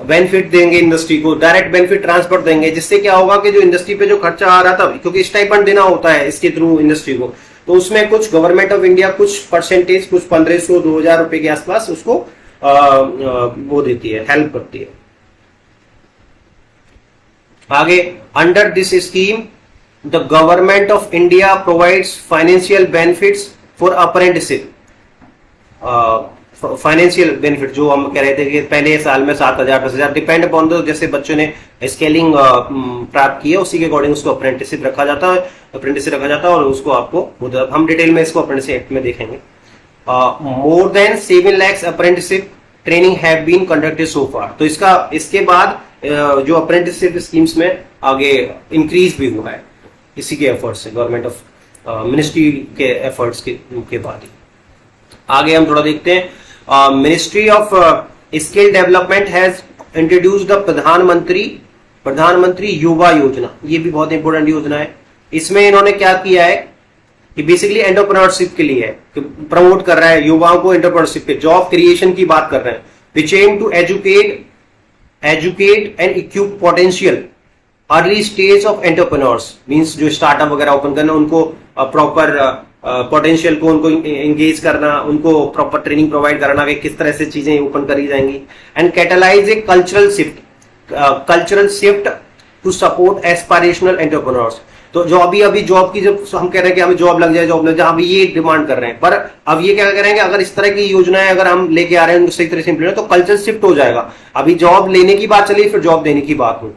बेनिफिट देंगे इंडस्ट्री को, डायरेक्ट बेनिफिट ट्रांसफर देंगे, जिससे क्या होगा कि जो इंडस्ट्री पे जो खर्चा आ रहा था, क्योंकि स्टाइपेंड देना होता है इसके थ्रू इंडस्ट्री को, तो उसमें कुछ गवर्नमेंट ऑफ इंडिया कुछ परसेंटेज, कुछ 1500-2000 रुपए के आसपास उसको वो देती है, हेल्प करती है। आगे, under this scheme the government of India provides financial benefits for apprenticeship. Financial benefit जो हम कह रहे थे कि पहले साल में 7,000-10,000 डिपेंड अपॉन दो, जैसे बच्चों ने स्केलिंग प्राप्त की है उसी के अकॉर्डिंग उसको अप्रेंटिसशिप रखा जाता है, और उसको आपको हम डिटेल में इसको अप्रेंटिसशिप एक्ट में देखेंगे। More than 7 lakhs apprenticeship training have been conducted so far. तो इसके बाद जो अप्रेंटिसशिप स्कीम्स में आगे इंक्रीज भी हुआ है इसी के एफर्ट्स से, गवर्नमेंट ऑफ मिनिस्ट्री के एफर्ट्स के बाद ही। आगे हम थोड़ा देखते हैं, ministry of skill development has introduced the प्रधानमंत्री प्रधानमंत्री युवा योजना, ये भी बहुत इंपॉर्टेंट योजना है। इसमें इन्होंने क्या किया है कि बेसिकली एंटरप्रेन्योरशिप के लिए है, कि प्रमोट कर रहा है युवाओं को एंटरप्रेन्योरशिप पे, जॉब क्रिएशन की बात कर रहे हैं। Which aim to educate and equip potential early stage of entrepreneurs, means जो स्टार्टअप वगैरह ओपन करना, उनको प्रॉपर पोटेंशियल को उनको एंगेज करना, उनको प्रॉपर ट्रेनिंग प्रोवाइड कराना कि किस तरह से चीजें ओपन करी जाएंगी। And catalyse a cultural shift to support aspirational entrepreneurs. तो जो अभी जॉब की, जब हम कह रहे हैं कि हमें जॉब लग जाए, अभी ये डिमांड कर रहे हैं, पर अब ये क्या करेंगे, अगर इस तरह की योजनाएं अगर हम लेके आ रहे हैं उनको सही तरह से इम्प्लीमेंट, तो कल्चर शिफ्ट हो जाएगा। अभी जॉब लेने की बात चली, फिर जॉब देने की बात हो।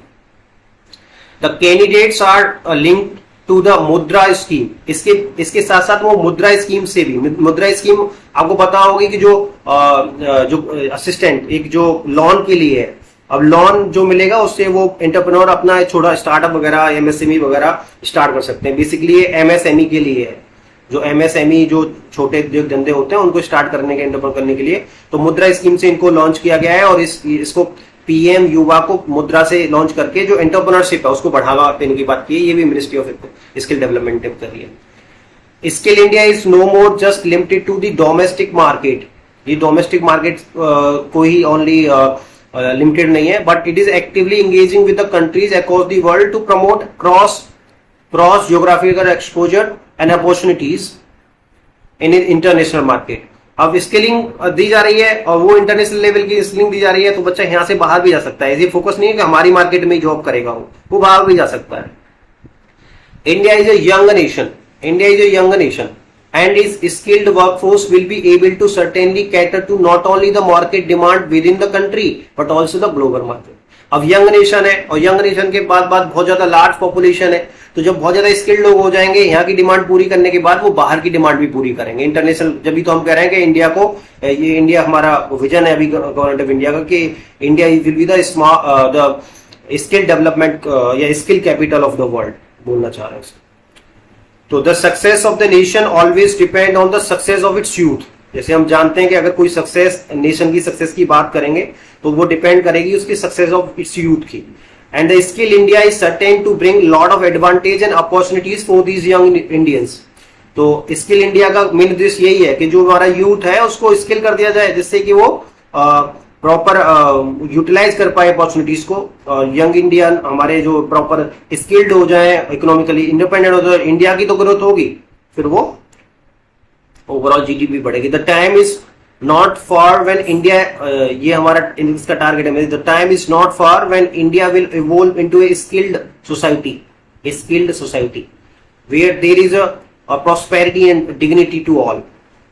The candidates are linked to the Mudra scheme, इसके साथ साथ वो मुद्रा स्कीम से भी, मुद्रा स्कीम आपको पता होगी कि जो असिस्टेंट, एक जो लोन के लिए है, अब लोन जो मिलेगा उससे वो एंटरप्रेन्योर अपना छोटा स्टार्टअप वगैरह, एमएसएमई वगैरह स्टार्ट कर सकते हैं। बेसिकली ये एमएसएमई के लिए है, जो एमएसएमई जो छोटे धंधे होते हैं उनको स्टार्ट करने के, एंटरप्रेन्योर करने के लिए। तो मुद्रा स्कीम से इनको लॉन्च किया गया है, और इसको पीएम युवा को मुद्रा से लॉन्च करके जो एंटरप्रेन्योरशिप है उसको बढ़ावा देने की बात की है। ये भी मिनिस्ट्री ऑफ स्किल डेवलपमेंट ने कर रही है। Skill India is no more just limited to the domestic market, ये डोमेस्टिक मार्केट को ही ओनली लिमिटेड नहीं है, but it is actively engaging with the countries across the world to promote cross geographical exposure and opportunities in international market. अब skilling दी जा रही है और वो इंटरनेशनल लेवल की स्किलिंग दी जा रही है, तो बच्चा यहाँ से बाहर भी जा सकता है। ये फोकस नहीं है कि हमारी मार्केट में ही जॉब करेगा, वो बाहर भी जा सकता है। India is a young nation and its skilled workforce will be able to certainly cater to not only the market demand within the country but also the global market। अब young nation है, और young nation के बाद बहुत ज्यादा large population है, तो जब बहुत ज्यादा स्किल्ड लोग हो जाएंगे, यहाँ की डिमांड पूरी करने के बाद वो बाहर की डिमांड भी पूरी करेंगे इंटरनेशनल। जब तो हम कह रहे हैं कि इंडिया को, ये इंडिया हमारा विजन है अभी गवर्नमेंट ऑफ इंडिया का, कि India will be the skill development या skill capital of the world, बोलना चाह रहे हैं। तो the success of the nation always depend on the success of its youth. जैसे हम जानते हैं कि अगर कोई सक्सेस, नेशन की सक्सेस की बात करेंगे तो वो डिपेंड करेगी उसकी सक्सेस ऑफ इट्स यूथ की। And the skill India is certain to bring lot of advantage and opportunities for these young Indians. तो स्किल इंडिया का मेन उद्देश्य यही है कि जो हमारा यूथ है उसको स्किल कर दिया जाए, जिससे कि वो प्रॉपर यूटिलाइज कर पाए अपॉर्चुनिटीज को। यंग इंडियन हमारे जो प्रॉपर स्किल्ड हो जाए, इकोनॉमिकली इंडिपेंडेंट हो जाए, इंडिया की तो ग्रोथ होगी, फिर वो ओवरऑल जीडीपी बढ़ेगी। The time is not far when India, ये हमारा इसका टारगेट है, the time is not far when India will evolve into a skilled society where there is a prosperity and dignity to all.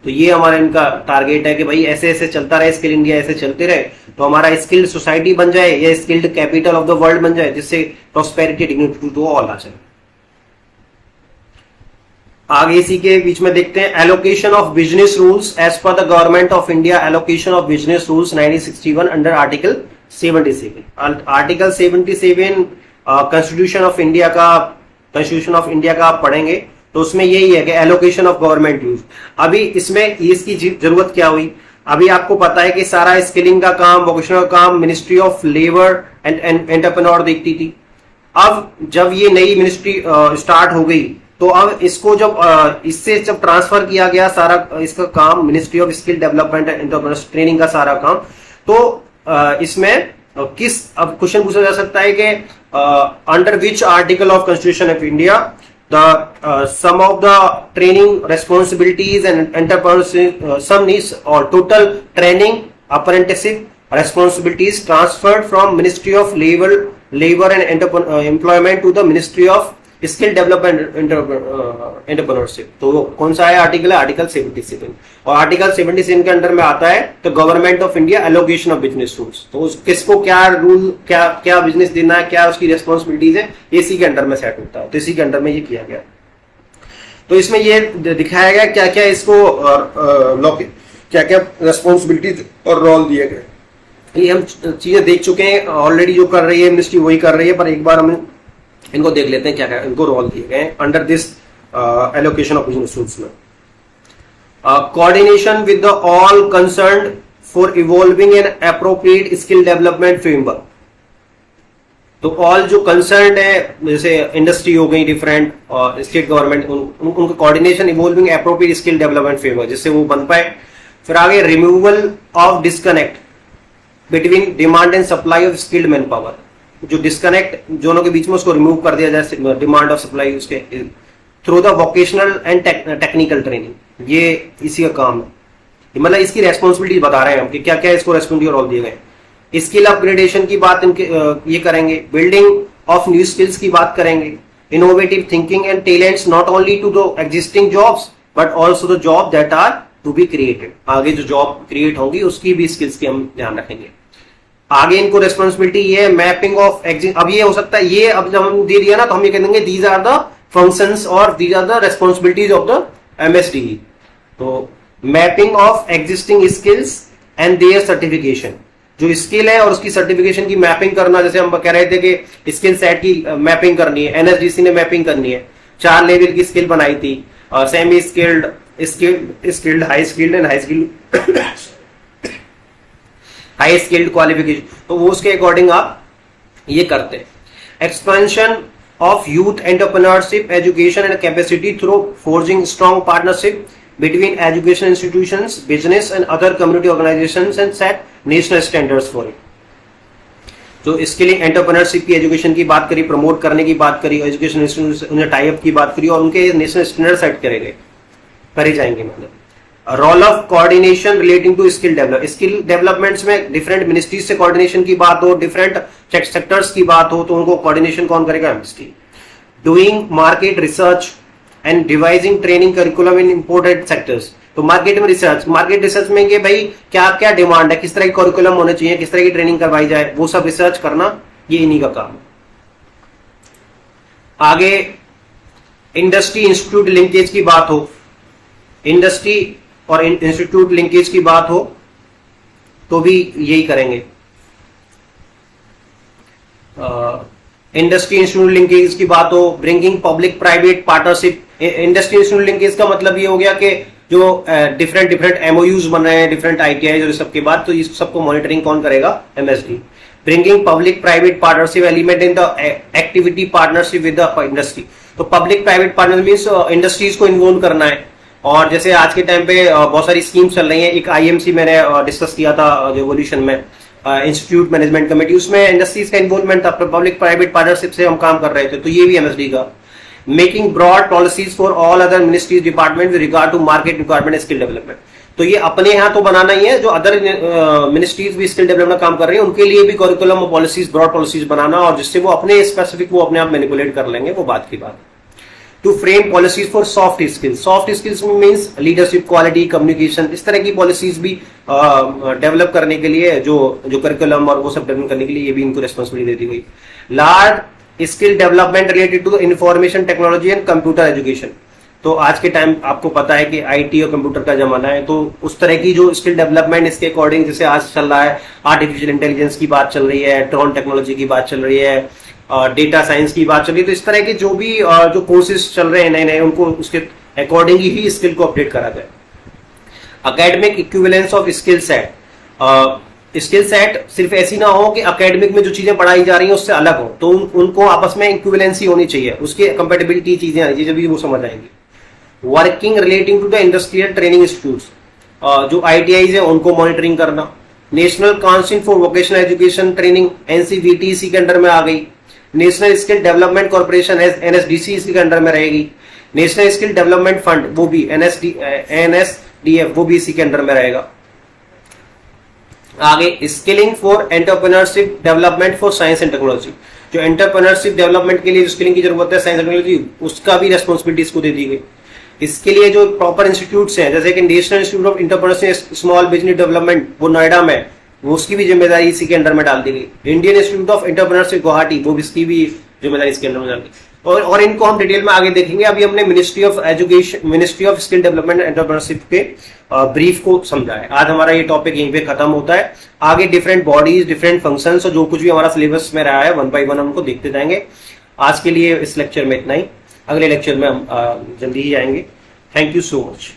तो ये हमारा इनका target है कि भाई ऐसे ऐसे चलता रहे, स्किल इंडिया ऐसे चलते रहे, तो हमारा स्किल्ड सोसाइटी बन जाए या skilled capital of the world बन जाए, जिससे प्रॉस्पेरिटी डिग्निटी टू ऑल आ जाए। आगे इसी के बीच में देखते हैं allocation of business rules as per the government of India. Allocation of business rules 1961 under article 77। Article 77 constitution of India का आप पढ़ेंगे तो उसमें यही है कि एलोकेशन ऑफ गवर्नमेंट यूज। अभी इसमें इसकी जरूरत क्या हुई, अभी आपको पता है कि सारा स्किलिंग का काम, वोकेशनल काम ministry of labour and entrepreneur देखती थी। अब जब ये नई मिनिस्ट्री स्टार्ट हो गई, तो अब इसको जब इससे जब ट्रांसफर किया गया सारा इसका काम, ministry of skill development and entrepreneur training का सारा काम, तो इसमें अब क्वेश्चन पूछा जा सकता है कि under which article of constitution of India some of the training responsibilities and entrepreneurship some needs or total training apprenticeship responsibilities transferred from Ministry of Labor and Employment to the Ministry of Skill Development Entrepreneurship। तो कौन सा है article है, article 77। और article 77 के under में आता है तो government of India allocation of business rules. तो किसको क्या रूल, क्या बिजनेस देना है, क्या उसकी रेस्पॉन्सिबिलिटीज है, इसी के अंडर में सेट होता है। तो इसी के अंडर में ये किया गया। तो इसमें ये दिखाया गया क्या क्या इसको क्या क्या रेस्पॉन्सिबिलिटीज और रोल दिए गए। ये हम चीजें देख चुके हैं ऑलरेडी, जो कर रही है मिनिस्ट्री वही कर रही है, पर एक बार हम इनको देख लेते हैं क्या क्या इनको रोल दिए गए under this allocation of business rules में। Coordination with the all concerned for evolving an appropriate skill development framework. तो ऑल जो कंसर्न है, जैसे इंडस्ट्री हो गई डिफरेंट और स्टेट गवर्नमेंट, उनका coordination evolving appropriate skill development framework, जिससे वो बन पाए। फिर आगे removal of disconnect between demand and supply of skilled manpower, जो डिस्कनेक्ट दोनों के बीच में उसको रिमूव कर दिया जाए, डिमांड ऑफ सप्लाई उसके through the vocational and technical training. ये इसी का काम है, मतलब इसकी रेस्पॉन्सिबिलिटी बता रहे हैं हम कि क्या क्या इसको रेस्पॉन्सिबिलिटी रोल दिए गए। स्किल अपग्रेडेशन की बात इनके ये करेंगे, बिल्डिंग ऑफ न्यू स्किल्स की बात करेंगे, innovative thinking and talents not only to the existing jobs but also the job that are to be created. आगे जो जॉब क्रिएट होंगी उसकी भी स्किल्स की हम ध्यान रखेंगे। आगे इनको रेस्पॉन्सिबिलिटी ये है मैपिंग ऑफ अब ये हो सकता है, ये अब जब हम दे दिया ना तो हम ये कह देंगे दीज आर द फंक्शंस और these are the responsibilities of the MSDE. तो mapping of existing skills and their certification, जो स्किल है और उसकी सर्टिफिकेशन की मैपिंग करना। जैसे हम कह रहे थे कि स्किल सेट की मैपिंग करनी है, एनएसडीसी ने मैपिंग करनी है, 4 लेवल की स्किल बनाई थी, semi skilled, skilled, high skilled and high skilled qualification, तो वो उसके अकॉर्डिंग आप ये करते हैं। Expansion of youth entrepreneurship education and capacity through forging strong partnership between education institutions, business and other community organizations and set national standards for it। तो इसके लिए एंटरप्रेन्योरशिप की, एजुकेशन की बात करी, प्रमोट करने की बात करी, एजुकेशन इंस्टीट्यूशन टाई अप की बात करी और उनके नेशनल स्टैंडर्ड सेट करे जाएंगे। मतलब role of coordination relating to skill developments में डिफरेंट मिनिस्ट्रीज से कोऑर्डिनेशन की बात हो, डिफरेंट सेक्टर्स की बात हो, तो उनको कोऑर्डिनेशन कौन करेगा? Ministry. Doing market research and devising training curriculum in imported sectors, तो मार्केट रिसर्च में कि भाई क्या क्या डिमांड है, किस तरह की करिकुलम होने चाहिए, किस तरह की ट्रेनिंग करवाई जाए, वो सब रिसर्च करना ये इन्हीं का काम है। आगे इंडस्ट्री इंस्टीट्यूट लिंकेज की बात हो, इंडस्ट्री और इंस्टीट्यूट लिंकेज की बात हो तो भी यही करेंगे। इंडस्ट्री इंस्टीट्यूट लिंकेज की बात हो, bringing public private partnership. Industry institute linkage का मतलब ये हो गया कि जो डिफरेंट एमओयूज बन रहे हैं, डिफरेंट आईटीआई और सबके बाद, तो इस सबको मॉनिटरिंग कौन करेगा? MSD. Bringing public private partnership element in the activity partnership with the industry, तो public private partnership means industries को इन्वॉल्व करना है। और जैसे आज के टाइम पे बहुत सारी स्कीम्स चल रही हैं, एक आईएमसी मैंने डिस्कस किया था रिवोल्यूशन में, इंस्टीट्यूट मैनेजमेंट कमेटी, उसमें इंडस्ट्रीज का इन्वॉल्वमेंट था, पब्लिक प्राइवेट पार्टनरशिप से हम काम कर रहे थे, तो ये भी एमएसडी का। Making broad policies for all other ministries department with regard to market requirement skill development, तो ये अपने यहाँ तो बनाना ही है, जो अदर मिनिस्ट्रीज भी स्किल डेवलपमेंट काम कर रही है उनके लिए भी करिकुलम और पॉलिसीज, ब्रॉड पॉलिसीज बनाना, और जिससे वो अपने स्पेसिफिक वो अपने आप मैनिपुलेट कर लेंगे, वो बात की बात है। To frame policies for soft skills means leadership, quality, communication, इस तरह की पॉलिसीज भी डेवलप करने के लिए, जो करिकुलम और वो सब डेवलप करने के लिए ये भी इनको रेस्पॉन्सिबिलिटी दे दी गई। Large skill development related to information technology and computer education, तो आज के टाइम आपको पता है कि आईटी और कंप्यूटर का जमाना है, तो उस तरह की जो स्किल डेवलपमेंट इसके अकॉर्डिंग, जैसे आज चल रहा है आर्टिफिशियल इंटेलिजेंस की बात चल रही है, ड्रोन टेक्नोलॉजी की बात चल रही है, डेटा साइंस की बात चल रही है, तो इस तरह के जो भी जो कोर्सेज चल रहे हैं नए नए, उनको उसके अकॉर्डिंग ही स्किल को अपडेट करा जाए। Academic equivalence of skill set, skill set सिर्फ ऐसी ना हो कि एकेडमिक में जो चीजें पढ़ाई जा रही हैं उससे अलग हो, तो उनको आपस में इक्विवेलेंसी होनी चाहिए, उसकी कंपेटेबिलिटी चीजें आनी चाहिए, जब भी वो समझ आएंगी। Working relating to the industrial training institutes, जो आईटीआईज है उनको मॉनिटरिंग करना। National council for vocational education training NCVT इसी के अंडर में आ गई। National skill development corporation NSDC इसके अंडर में रहेगी। नेशनल स्किल डेवलपमेंट फंड वो भी एनएसडीएफ वो भी इसी के अंडर में रहेगा। आगे skilling for entrepreneurship development for science and technology, जो एंटरप्रेन्योरशिप डेवलपमेंट के लिए जो स्किलिंग की जरूरत है साइंस एंड टेक्नोलॉजी, उसका भी रेस्पॉन्सिबिलिटी इसको दे दी गई। इसके लिए जो प्रॉपर इंस्टीट्यूट्स हैं, जैसे कि national institute of entrepreneurship small business development, वो नोएडा में, वो उसकी भी जिम्मेदारी इसी के अंडर में डाल दी गई। Indian institute of entrepreneurship Guwahati, वो भी इसकी भी जिम्मेदारी इसके अंदर में डाल दी। और इनको हम डिटेल में आगे देखेंगे। अभी हमने ministry of education, ministry of skill development entrepreneurship के ब्रीफ को समझा है। आज हमारा ये टॉपिक यहीं पे खत्म होता है। आगे डिफरेंट बॉडीज, डिफरेंट फंक्शंस और जो कुछ भी हमारा सिलेबस में रहा है 1 by 1 हमको देखते जाएंगे। आज के लिए इस लेक्चर में इतना ही, अगले लेक्चर में हम जल्दी ही आएंगे। Thank you so much.